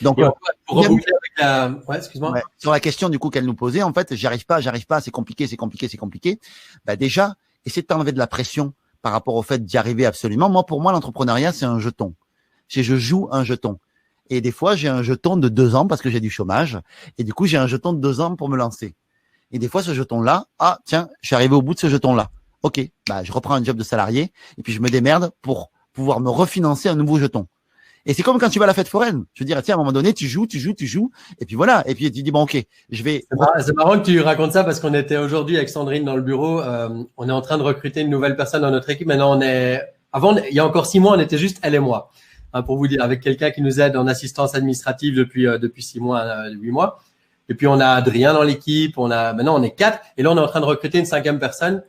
Donc, pour reboucler avec la, excuse-moi. Ouais, sur la question, du coup, qu'elle nous posait, en fait, j'arrive pas, c'est compliqué. Bah, déjà, essayer de t'enlever de la pression par rapport au fait d'y arriver absolument. Moi, pour moi, l'entrepreneuriat, c'est un jeton. Je joue un jeton. Et des fois, j'ai un jeton de 2 ans parce que j'ai du chômage. Et du coup, j'ai un jeton de 2 ans pour me lancer. Et des fois, ce jeton-là, tiens, je suis arrivé au bout de ce jeton-là. OK, bah, je reprends un job de salarié et puis je me démerde pour pouvoir me refinancer un nouveau jeton. Et c'est comme quand tu vas à la fête foraine. Je veux dire, tiens, à un moment donné, tu joues. Et puis voilà. Et puis tu dis, bon, OK, je vais. C'est marrant que tu racontes ça parce qu'on était aujourd'hui avec Sandrine dans le bureau. On est en train de recruter une nouvelle personne dans notre équipe. Maintenant, il y a encore 6 mois, on était juste elle et moi. Pour vous dire, avec quelqu'un qui nous aide en assistance administrative depuis 6 mois, 8 mois. Et puis, on a Adrien dans l'équipe. Maintenant, on est 4. Et là, on est en train de recruter une 5e personne.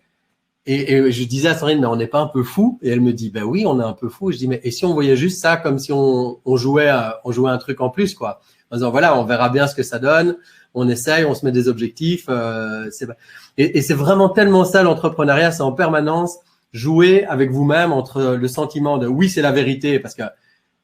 Et je disais à Sandrine, mais on n'est pas un peu fou? Et elle me dit, ben oui, on est un peu fou. Je dis, mais et si on voyait juste ça comme si on jouait un truc en plus, quoi. En disant, voilà, on verra bien ce que ça donne. On essaye, on se met des objectifs. Et c'est vraiment tellement ça, l'entrepreneuriat, c'est en permanence jouer avec vous-même entre le sentiment de oui, c'est la vérité, parce que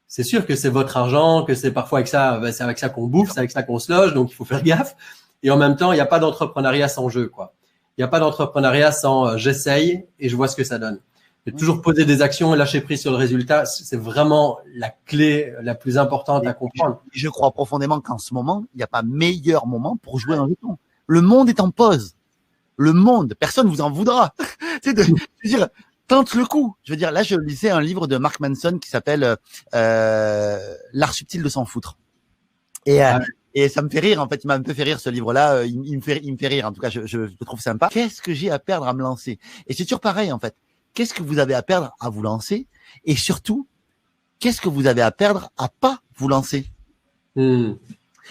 c'est sûr que c'est votre argent, que c'est parfois avec ça, c'est avec ça qu'on bouffe, c'est avec ça qu'on se loge, donc il faut faire gaffe. Et en même temps, il n'y a pas d'entrepreneuriat sans jeu, quoi. Il n'y a pas d'entrepreneuriat sans j'essaye et je vois ce que ça donne. Et toujours poser des actions et lâcher prise sur le résultat, c'est vraiment la clé la plus importante à comprendre. Je crois profondément qu'en ce moment, il n'y a pas meilleur moment pour jouer un jeton. Le monde est en pause. Le monde, personne vous en voudra. Je veux dire, tente le coup. Je veux dire, là, je lisais un livre de Mark Manson qui s'appelle L'art subtil de s'en foutre. Et ça me fait rire, en fait, il m'a un peu fait rire ce livre-là, il me fait rire, en tout cas, je le trouve sympa. Qu'est-ce que j'ai à perdre à me lancer? Et c'est toujours pareil, en fait. Qu'est-ce que vous avez à perdre à vous lancer? Et surtout, qu'est-ce que vous avez à perdre à pas vous lancer?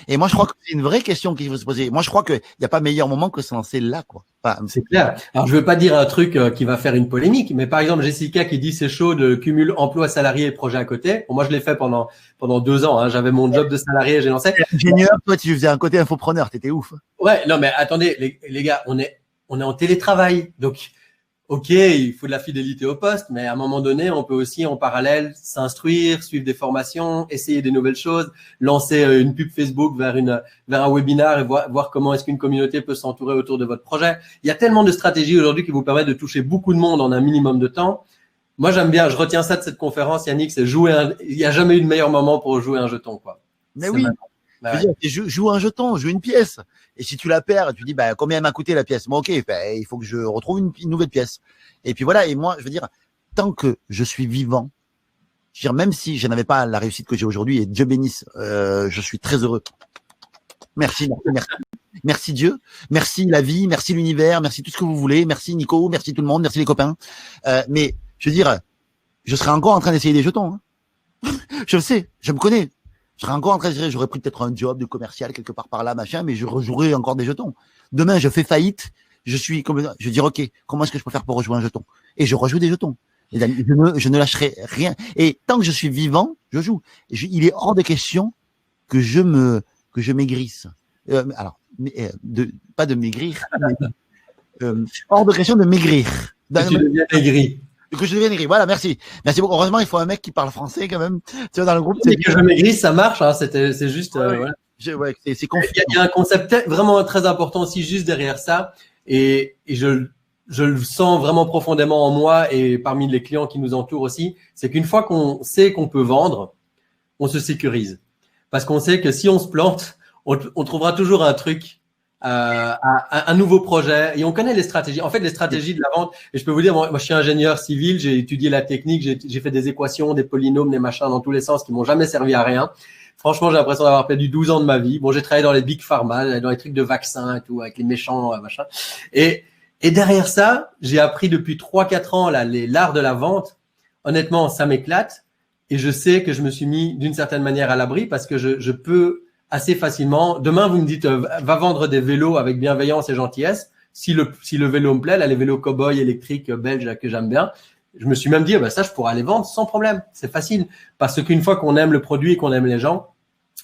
Et moi, je crois que c'est une vraie question qu'il faut se poser. Moi, je crois qu'il n'y a pas meilleur moment que se lancer là, quoi. Enfin, c'est clair. Alors, je veux pas dire un truc qui va faire une polémique, mais par exemple, Jessica qui dit c'est chaud de cumul emploi salarié et projet à côté. Bon, moi, je l'ai fait pendant 2 ans. Hein. J'avais mon job de salarié, j'ai lancé. Ingénieur, toi, tu faisais un côté infopreneur, t'étais ouf. Ouais, non, mais attendez, les gars, on est en télétravail, donc. OK, il faut de la fidélité au poste, mais à un moment donné, on peut aussi en parallèle s'instruire, suivre des formations, essayer des nouvelles choses, lancer une pub Facebook vers un webinaire et voir comment est-ce qu'une communauté peut s'entourer autour de votre projet. Il y a tellement de stratégies aujourd'hui qui vous permettent de toucher beaucoup de monde en un minimum de temps. Moi, j'aime bien, je retiens ça de cette conférence, Yannick, c'est il n'y a jamais eu de meilleur moment pour jouer un jeton, quoi. Mais oui. Joue un jeton, joue une pièce. Et si tu la perds, tu dis, bah, combien elle m'a coûté la pièce? Bon, OK, bah, il faut que je retrouve une nouvelle pièce. Et puis voilà. Et moi, je veux dire, tant que je suis vivant, je veux dire, même si je n'avais pas la réussite que j'ai aujourd'hui, et Dieu bénisse, je suis très heureux. Merci. Merci Dieu. Merci la vie. Merci l'univers. Merci tout ce que vous voulez. Merci Nico. Merci tout le monde. Merci les copains. Mais, je veux dire, je serais encore en train d'essayer des jetons, hein. Je le sais. Je me connais. Je serais encore en train de dire, j'aurais pris peut-être un job de commercial quelque part par là, machin, mais je rejouerai encore des jetons. Demain, je fais faillite, je dis, OK, comment est-ce que je peux faire pour rejouer un jeton? Et je rejoue des jetons. Et je ne lâcherai rien. Et tant que je suis vivant, je joue. Il est hors de question que je maigrisse. Alors, pas de maigrir, mais, hors de question de maigrir. Que tu deviens aigri. Que je devienne aigri. Voilà, merci. Merci beaucoup. Heureusement, il faut un mec qui parle français quand même. Tu vois, dans le groupe. C'est que je maigrisse, ça marche. Hein. C'est juste. Voilà. C'est confus. Il y a un concept vraiment très important aussi juste derrière ça, et je le sens vraiment profondément en moi et parmi les clients qui nous entourent aussi. C'est qu'une fois qu'on sait qu'on peut vendre, on se sécurise, parce qu'on sait que si on se plante, on trouvera toujours un truc à un nouveau projet et on connaît les stratégies. En fait, les stratégies de la vente, et je peux vous dire, moi je suis ingénieur civil, j'ai étudié la technique, j'ai fait des équations, des polynômes, des machins dans tous les sens qui m'ont jamais servi à rien. Franchement, j'ai l'impression d'avoir perdu 12 ans de ma vie. Bon, j'ai travaillé dans les big pharma, dans les trucs de vaccins et tout, avec les méchants, machin. Et derrière ça, j'ai appris depuis 3-4 ans l'art de la vente. Honnêtement, ça m'éclate. Et je sais que je me suis mis d'une certaine manière à l'abri parce que je peux assez facilement. Demain, vous me dites, va vendre des vélos avec bienveillance et gentillesse. Si le vélo me plaît, là, les vélos cow-boy électriques belges que j'aime bien, je me suis même dit, ça, je pourrais aller vendre sans problème. C'est facile. Parce qu'une fois qu'on aime le produit et qu'on aime les gens,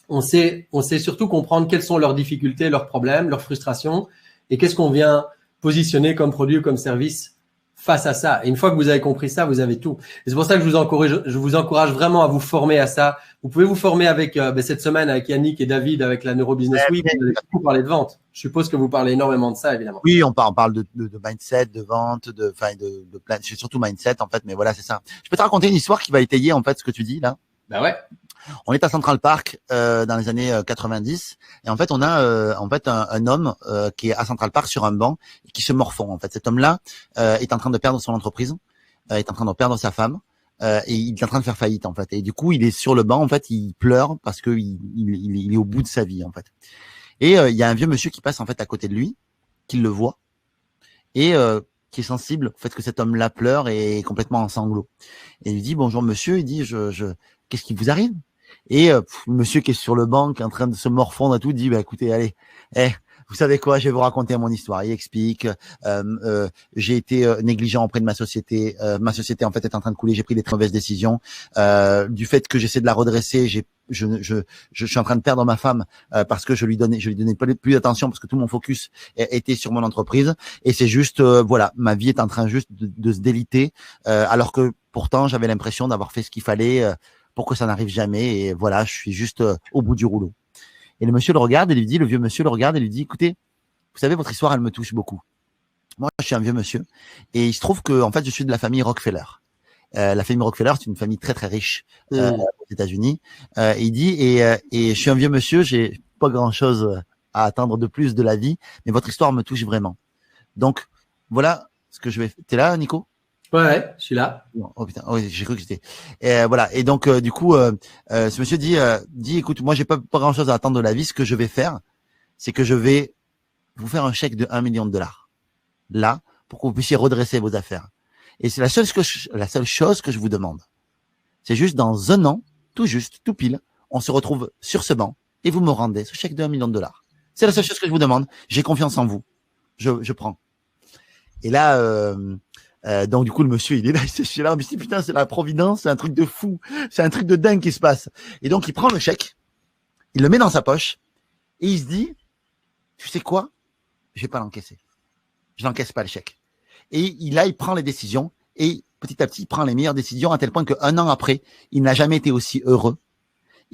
on sait surtout comprendre quelles sont leurs difficultés, leurs problèmes, leurs frustrations et qu'est-ce qu'on vient positionner comme produit ou comme service face à ça. Et une fois que vous avez compris ça, vous avez tout. Et c'est pour ça que je vous encourage vraiment à vous former à ça. Vous pouvez vous former avec cette semaine avec Yannick et David avec la Neurobusiness Week. Vous allez beaucoup parler de vente. Je suppose que vous parlez énormément de ça, évidemment. Oui, on parle de mindset, de vente, de plein, c'est surtout mindset en fait. Mais voilà, c'est ça. Je peux te raconter une histoire qui va étayer en fait ce que tu dis là. Ben ouais. On est à Central Park dans les années 90 et en fait on a un homme qui est à Central Park sur un banc et qui se morfond. En fait, cet homme-là est en train de perdre son entreprise, est en train de perdre sa femme et il est en train de faire faillite en fait. Et du coup, il est sur le banc en fait, il pleure parce que il est au bout de sa vie en fait. Et il y a un vieux monsieur qui passe en fait à côté de lui, qui le voit et qui est sensible au fait que cet homme-là pleure et est complètement en sanglots. Et il lui dit bonjour monsieur, il dit qu'est-ce qui vous arrive? Et le monsieur qui est sur le banc, qui est en train de se morfondre et tout, dit écoutez, allez, vous savez quoi, je vais vous raconter mon histoire. Il explique, j'ai été négligent auprès de ma société en fait est en train de couler, j'ai pris des très mauvaises décisions. Du fait que j'essaie de la redresser, je suis en train de perdre ma femme parce que je lui donnais plus d'attention parce que tout mon focus était sur mon entreprise. Et c'est juste, voilà, ma vie est en train juste de se déliter, alors que pourtant j'avais l'impression d'avoir fait ce qu'il fallait pour que ça n'arrive jamais. Et voilà, je suis juste au bout du rouleau. Et le vieux monsieur le regarde et lui dit, écoutez, vous savez, votre histoire, elle me touche beaucoup. Moi, je suis un vieux monsieur et il se trouve que, en fait, je suis de la famille Rockefeller. La famille Rockefeller, c'est une famille très, très riche aux États-Unis. Il dit, et je suis un vieux monsieur, j'ai pas grand-chose à attendre de plus de la vie, mais votre histoire me touche vraiment. Donc, voilà ce que je vais... T'es là, Nico? Ouais, je suis là. Oh putain, oh, j'ai cru que j'étais. Voilà. Et donc du coup, ce monsieur dit, écoute, moi j'ai pas grand chose à attendre de la vie. Ce que je vais faire, c'est que je vais vous faire un chèque de $1 million là pour que vous puissiez redresser vos affaires. Et c'est la seule chose que je vous demande. C'est juste dans 1 an, tout juste, tout pile, on se retrouve sur ce banc et vous me rendez ce chèque de $1 million. C'est la seule chose que je vous demande. J'ai confiance en vous. Je prends. Et là. Donc du coup le monsieur il est là, il se là, mais putain c'est la providence, c'est un truc de fou, c'est un truc de dingue qui se passe. Et donc il prend le chèque, il le met dans sa poche et il se dit, tu sais quoi, je vais pas l'encaisser, je n'encaisse pas le chèque. Et il prend les décisions et petit à petit il prend les meilleures décisions à tel point que 1 an après il n'a jamais été aussi heureux.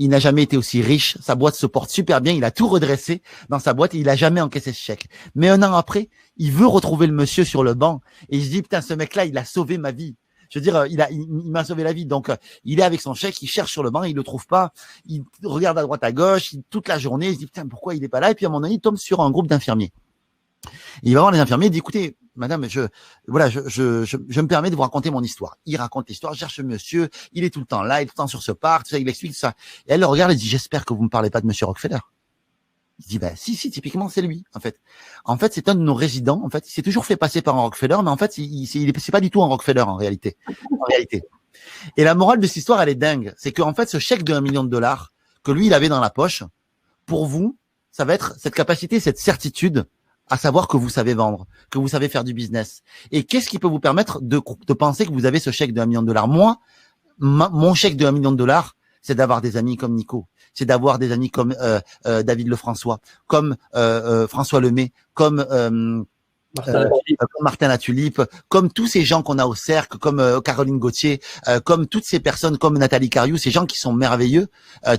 Il n'a jamais été aussi riche. Sa boîte se porte super bien. Il a tout redressé dans sa boîte et il a jamais encaissé ce chèque. Mais 1 an après, il veut retrouver le monsieur sur le banc et il se dit, putain, ce mec-là, il a sauvé ma vie. Je veux dire, il m'a sauvé la vie. Donc, il est avec son chèque, il cherche sur le banc, il le trouve pas. Il regarde à droite, à gauche, toute la journée. Il se dit, putain, pourquoi il est pas là? Et puis, à un moment donné, il tombe sur un groupe d'infirmiers. Il va voir les infirmiers, il dit, écoutez, madame, je me permets de vous raconter mon histoire. Il raconte l'histoire, je cherche le monsieur, il est tout le temps là, il est tout le temps sur ce parc, tout ça, il explique ça. Et elle le regarde et dit, j'espère que vous me parlez pas de monsieur Rockefeller. Il dit, si, typiquement, c'est lui, en fait. En fait, c'est un de nos résidents, en fait. Il s'est toujours fait passer par un Rockefeller, mais en fait, c'est pas du tout un Rockefeller, en réalité. Et la morale de cette histoire, elle est dingue. C'est qu'en fait, ce chèque de $1 million que lui, il avait dans la poche, pour vous, ça va être cette capacité, cette certitude à savoir que vous savez vendre, que vous savez faire du business. Et qu'est-ce qui peut vous permettre de penser que vous avez ce chèque de $1 million? Moi, mon chèque de $1 million, c'est d'avoir des amis comme Nico, c'est d'avoir des amis comme David Lefrançois, comme François Lemay, comme Martin Latulippe, comme tous ces gens qu'on a au cercle, comme Caroline Gauthier, comme toutes ces personnes, comme Nathalie Cariou, ces gens qui sont merveilleux,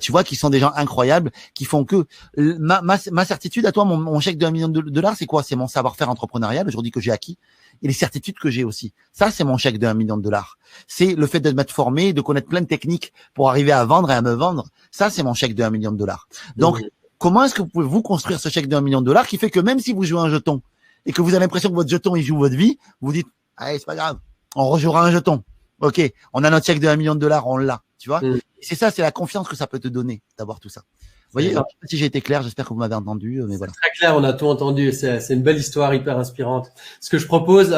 tu vois, qui sont des gens incroyables, qui font que ma certitude à toi, mon chèque de $1 million, c'est quoi? C'est mon savoir-faire entrepreneurial aujourd'hui que j'ai acquis et les certitudes que j'ai aussi. Ça, c'est mon chèque de $1 million. C'est le fait de m'être formé, de connaître plein de techniques pour arriver à vendre et à me vendre. Ça, c'est mon chèque de $1 million. Donc, comment est-ce que vous pouvez vous construire ce chèque d'1 million de dollars qui fait que même si vous jouez un jeton et que vous avez l'impression que votre jeton il joue votre vie, vous dites allez, c'est pas grave, on rejouera un jeton. Ok, on a notre chèque de 1 million de dollars, on l'a, tu vois. C'est ça, c'est la confiance que ça peut te donner d'avoir tout ça. Vous voyez, alors, je sais pas si j'ai été clair, j'espère que vous m'avez entendu, mais voilà. Très clair, on a tout entendu. C'est une belle histoire hyper inspirante. Ce que je propose,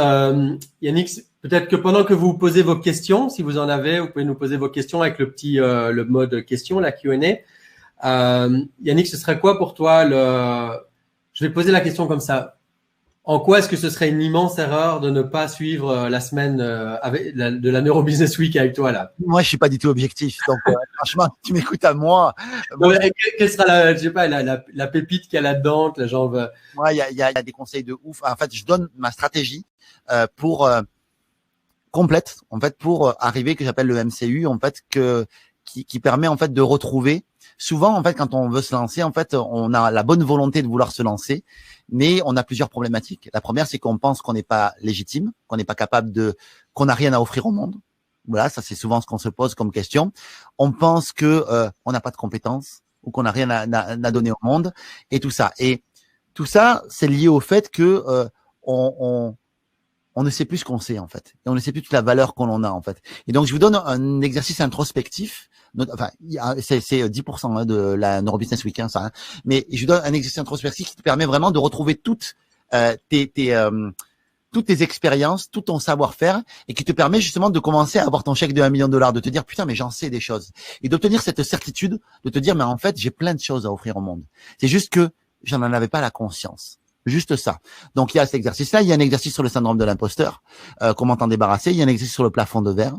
Yannick, peut-être que pendant que vous posez vos questions, si vous en avez, vous pouvez nous poser vos questions avec le mode question, la Q&A. Yannick, ce serait quoi pour toi je vais poser la question comme ça. En quoi est-ce que ce serait une immense erreur de ne pas suivre la semaine de la Neuro Business Week avec toi là? Moi, je suis pas du tout objectif. Donc, franchement, tu m'écoutes à moi. Quelle sera la pépite qu'il y a là-dedans, que la gens veulent... Moi, il y a des conseils de ouf. En fait, je donne ma stratégie pour complète, en fait, pour arriver que j'appelle le MCU, en fait, qui permet en fait de retrouver. Souvent, en fait, quand on veut se lancer, en fait, on a la bonne volonté de vouloir se lancer, mais on a plusieurs problématiques. La première, c'est qu'on pense qu'on n'est pas légitime, qu'on n'est pas capable qu'on n'a rien à offrir au monde. Voilà, ça c'est souvent ce qu'on se pose comme question. On pense que on n'a pas de compétences ou qu'on n'a rien à donner au monde et tout ça. Et tout ça, c'est lié au fait que on ne sait plus ce qu'on sait en fait, et on ne sait plus toute la valeur qu'on en a en fait. Et donc, je vous donne un exercice introspectif. Enfin, c'est 10% de la Neuro Business Week, ça. Mais je vous donne un exercice introspectif qui te permet vraiment de retrouver toutes tes expériences, tout ton savoir-faire, et qui te permet justement de commencer à avoir ton chèque de 1 million de dollars, de te dire putain mais j'en sais des choses, et d'obtenir cette certitude, de te dire mais en fait j'ai plein de choses à offrir au monde. C'est juste que j'en avais pas la conscience. Juste ça. Donc il y a cet exercice-là, il y a un exercice sur le syndrome de l'imposteur, comment t'en débarrasser, il y a un exercice sur le plafond de verre.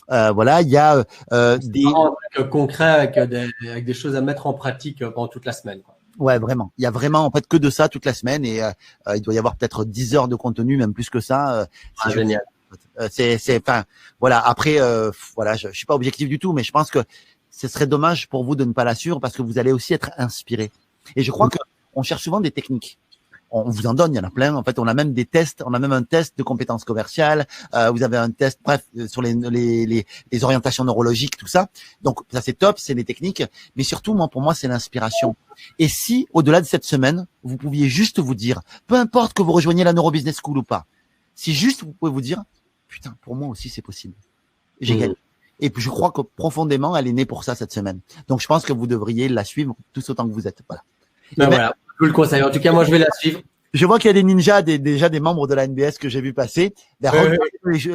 Voilà, il y a des concrets avec des choses à mettre en pratique pendant toute la semaine, quoi. Ouais, vraiment. Il y a vraiment en fait que de ça toute la semaine et il doit y avoir peut-être 10 heures de contenu, même plus que ça. C'est génial. Enfin, voilà. Après, voilà, je suis pas objectif du tout, mais je pense que ce serait dommage pour vous de ne pas la suivre parce que vous allez aussi être inspiré. Et je crois que on cherche souvent des techniques. On vous en donne, il y en a plein. En fait, on a même des tests, on a même un test de compétences commerciales. Vous avez un test, bref, sur les orientations neurologiques, tout ça. Donc, ça c'est top, c'est les techniques. Mais surtout, pour moi, c'est l'inspiration. Et si, au-delà de cette semaine, vous pouviez juste vous dire, peu importe que vous rejoigniez la Neuro Business School ou pas, si juste vous pouvez vous dire, putain, pour moi aussi c'est possible. J'ai gagné. Et puis, je crois que profondément, elle est née pour ça cette semaine. Donc, je pense que vous devriez la suivre tous autant que vous êtes. Voilà. Ben voilà. Je vous le conseille. En tout cas, moi, je vais la suivre. Je vois qu'il y a des ninjas, déjà des membres de la NBS que j'ai vu passer. Regardez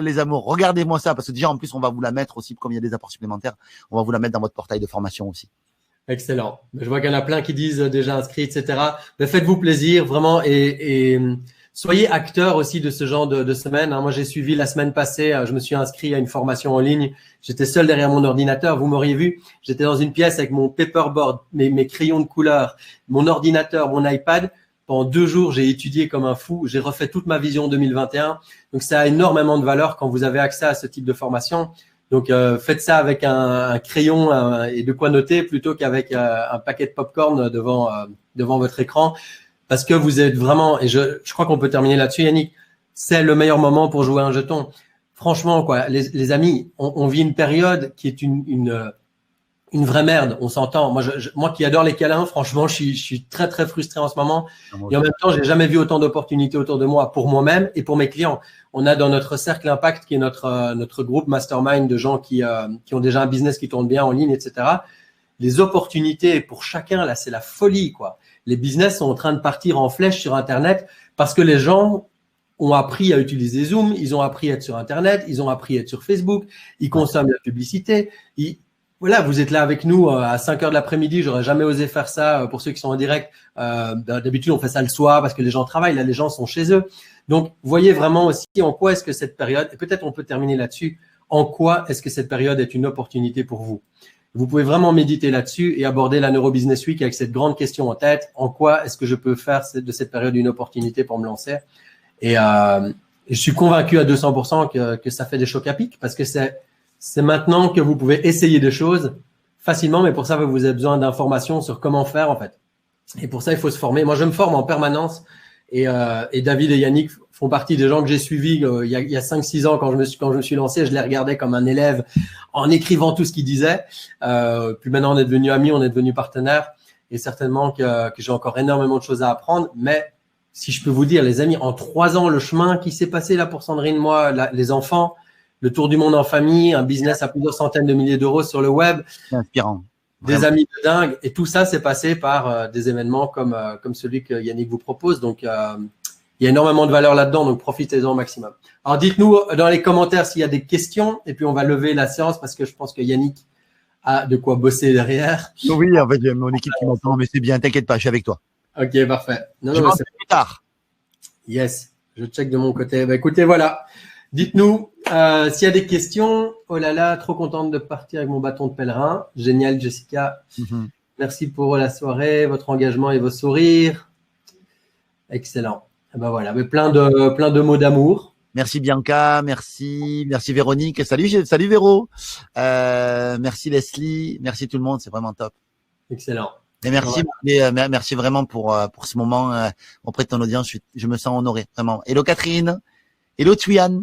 les amours, regardez-moi ça, parce que déjà, en plus, on va vous la mettre aussi, comme il y a des apports supplémentaires, on va vous la mettre dans votre portail de formation aussi. Excellent. Je vois qu'il y en a plein qui disent déjà inscrits, etc. Mais faites-vous plaisir, vraiment, et soyez acteurs aussi de ce genre de semaine. Moi, j'ai suivi la semaine passée, je me suis inscrit à une formation en ligne. J'étais seul derrière mon ordinateur. Vous m'auriez vu. J'étais dans une pièce avec mon paperboard, mes crayons de couleur, mon ordinateur, mon iPad. Pendant 2 jours, j'ai étudié comme un fou. J'ai refait toute ma vision 2021. Donc, ça a énormément de valeur quand vous avez accès à ce type de formation. Donc, faites ça avec un crayon et de quoi noter plutôt qu'avec un paquet de popcorn devant votre écran. Parce que vous êtes vraiment, et je crois qu'on peut terminer là-dessus, Yannick, c'est le meilleur moment pour jouer un jeton. Franchement, quoi, les amis, on vit une période qui est une vraie merde, on s'entend. Moi qui adore les câlins, franchement, je suis très, très frustré en ce moment. Et en même temps, j'ai jamais vu autant d'opportunités autour de moi pour moi-même et pour mes clients. On a dans notre cercle impact, qui est notre groupe mastermind de gens qui ont déjà un business qui tourne bien en ligne, etc. Les opportunités pour chacun, là, c'est la folie, quoi. Les business sont en train de partir en flèche sur Internet parce que les gens ont appris à utiliser Zoom, ils ont appris à être sur Internet, ils ont appris à être sur Facebook, ils consomment la publicité. Voilà, vous êtes là avec nous à 5 heures de l'après-midi. J'aurais jamais osé faire ça pour ceux qui sont en direct. D'habitude, on fait ça le soir parce que les gens travaillent. Là, les gens sont chez eux. Donc, voyez vraiment aussi en quoi est-ce que cette période, et peut-être on peut terminer là-dessus, en quoi est-ce que cette période est une opportunité pour vous. Vous pouvez vraiment méditer là-dessus et aborder la Neuro Business Week avec cette grande question en tête. En quoi est-ce que je peux faire de cette période une opportunité pour me lancer? Et je suis convaincu à 200% que ça fait des chocs à pic parce que c'est maintenant que vous pouvez essayer des choses facilement, mais pour ça, vous avez besoin d'informations sur comment faire, en fait. Et pour ça, il faut se former. Moi, je me forme en permanence et David et Yannick font partie des gens que j'ai suivis il y a 5-6 ans quand je me suis lancé. Je les regardais comme un élève en écrivant tout ce qu'ils disaient. Puis maintenant, on est devenus amis, on est devenus partenaires. et certainement que j'ai encore énormément de choses à apprendre. Mais si je peux vous dire, les amis, en 3 ans, le chemin qui s'est passé là pour Sandrine, moi, les enfants, le tour du monde en famille, un business à plusieurs centaines de milliers d'euros sur le web, C'est inspirant. des amis de dingue, et tout ça c'est passé par des événements comme celui que Yannick vous propose. Donc, il y a énormément de valeur là-dedans, donc profitez-en au maximum. Alors, dites-nous dans les commentaires s'il y a des questions, et puis on va lever la séance parce que je pense que Yannick a de quoi bosser derrière. Oui, en fait, j'ai mon équipe qui m'entend, mais c'est bien, t'inquiète pas, je suis avec toi. Ok, parfait. Non, Je non, m'en c'est- fais plus tard. Yes, je check de mon côté. Bah, écoutez, voilà. Dites-nous s'il y a des questions. Oh là là, trop contente de partir avec mon bâton de pèlerin. Génial, Jessica. Mhm. Merci pour la soirée, votre engagement et vos sourires. Excellent. Eh ben voilà, mais plein de mots d'amour. Merci Bianca, merci Véronique, salut Véro, merci Leslie, merci tout le monde, c'est vraiment top. Excellent. Et merci, Ouais. merci vraiment pour ce moment auprès de ton audience, je me sens honoré, vraiment. Hello Catherine, hello Tuyan,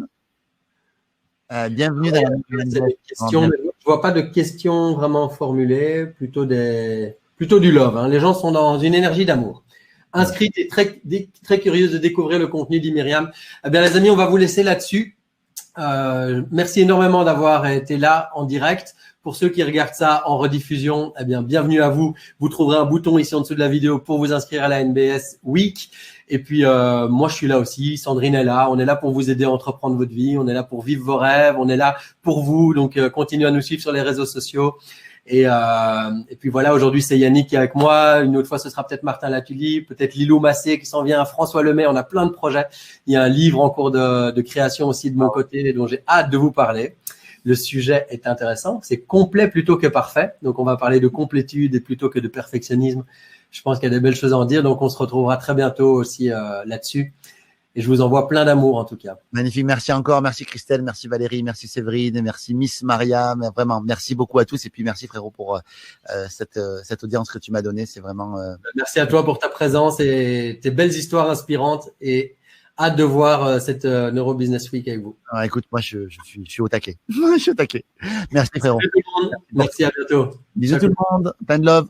bienvenue dans C'est des questions, mais je vois pas de questions vraiment formulées, plutôt du love. Hein. Les gens sont dans une énergie d'amour. Inscrite et très curieuse de découvrir le contenu d'Imyriam. Eh bien, les amis, on va vous laisser là-dessus. Merci énormément d'avoir été là en direct. Pour ceux qui regardent ça en rediffusion, eh bien, bienvenue à vous. Vous trouverez un bouton ici en dessous de la vidéo pour vous inscrire à la NBS Week. Et puis, moi, je suis là aussi. Sandrine est là. On est là pour vous aider à entreprendre votre vie. On est là pour vivre vos rêves. On est là pour vous. Donc, continuez à nous suivre sur les réseaux sociaux. Et puis voilà, aujourd'hui, c'est Yannick qui est avec moi. Une autre fois, ce sera peut-être Martin Latuli, peut-être Lilou Massé qui s'en vient, François Lemay. On a plein de projets. Il y a un livre en cours de création aussi de mon côté dont j'ai hâte de vous parler. Le sujet est intéressant. C'est complet plutôt que parfait. Donc, on va parler de complétude et plutôt que de perfectionnisme. Je pense qu'il y a des belles choses à en dire. Donc, on se retrouvera très bientôt aussi là-dessus. Et je vous envoie plein d'amour en tout cas. Magnifique, merci encore, merci Christelle, merci Valérie, merci Séverine, merci Miss Maria, mais vraiment, merci beaucoup à tous et puis merci frérot pour cette audience que tu m'as donnée, c'est vraiment… Merci à toi pour ta présence et tes belles histoires inspirantes et hâte de voir cette Neurobusiness Week avec vous. Ah, écoute, moi je suis au taquet, je suis au taquet. Merci frérot. Merci à bientôt. Bisous tout le monde, plein de love.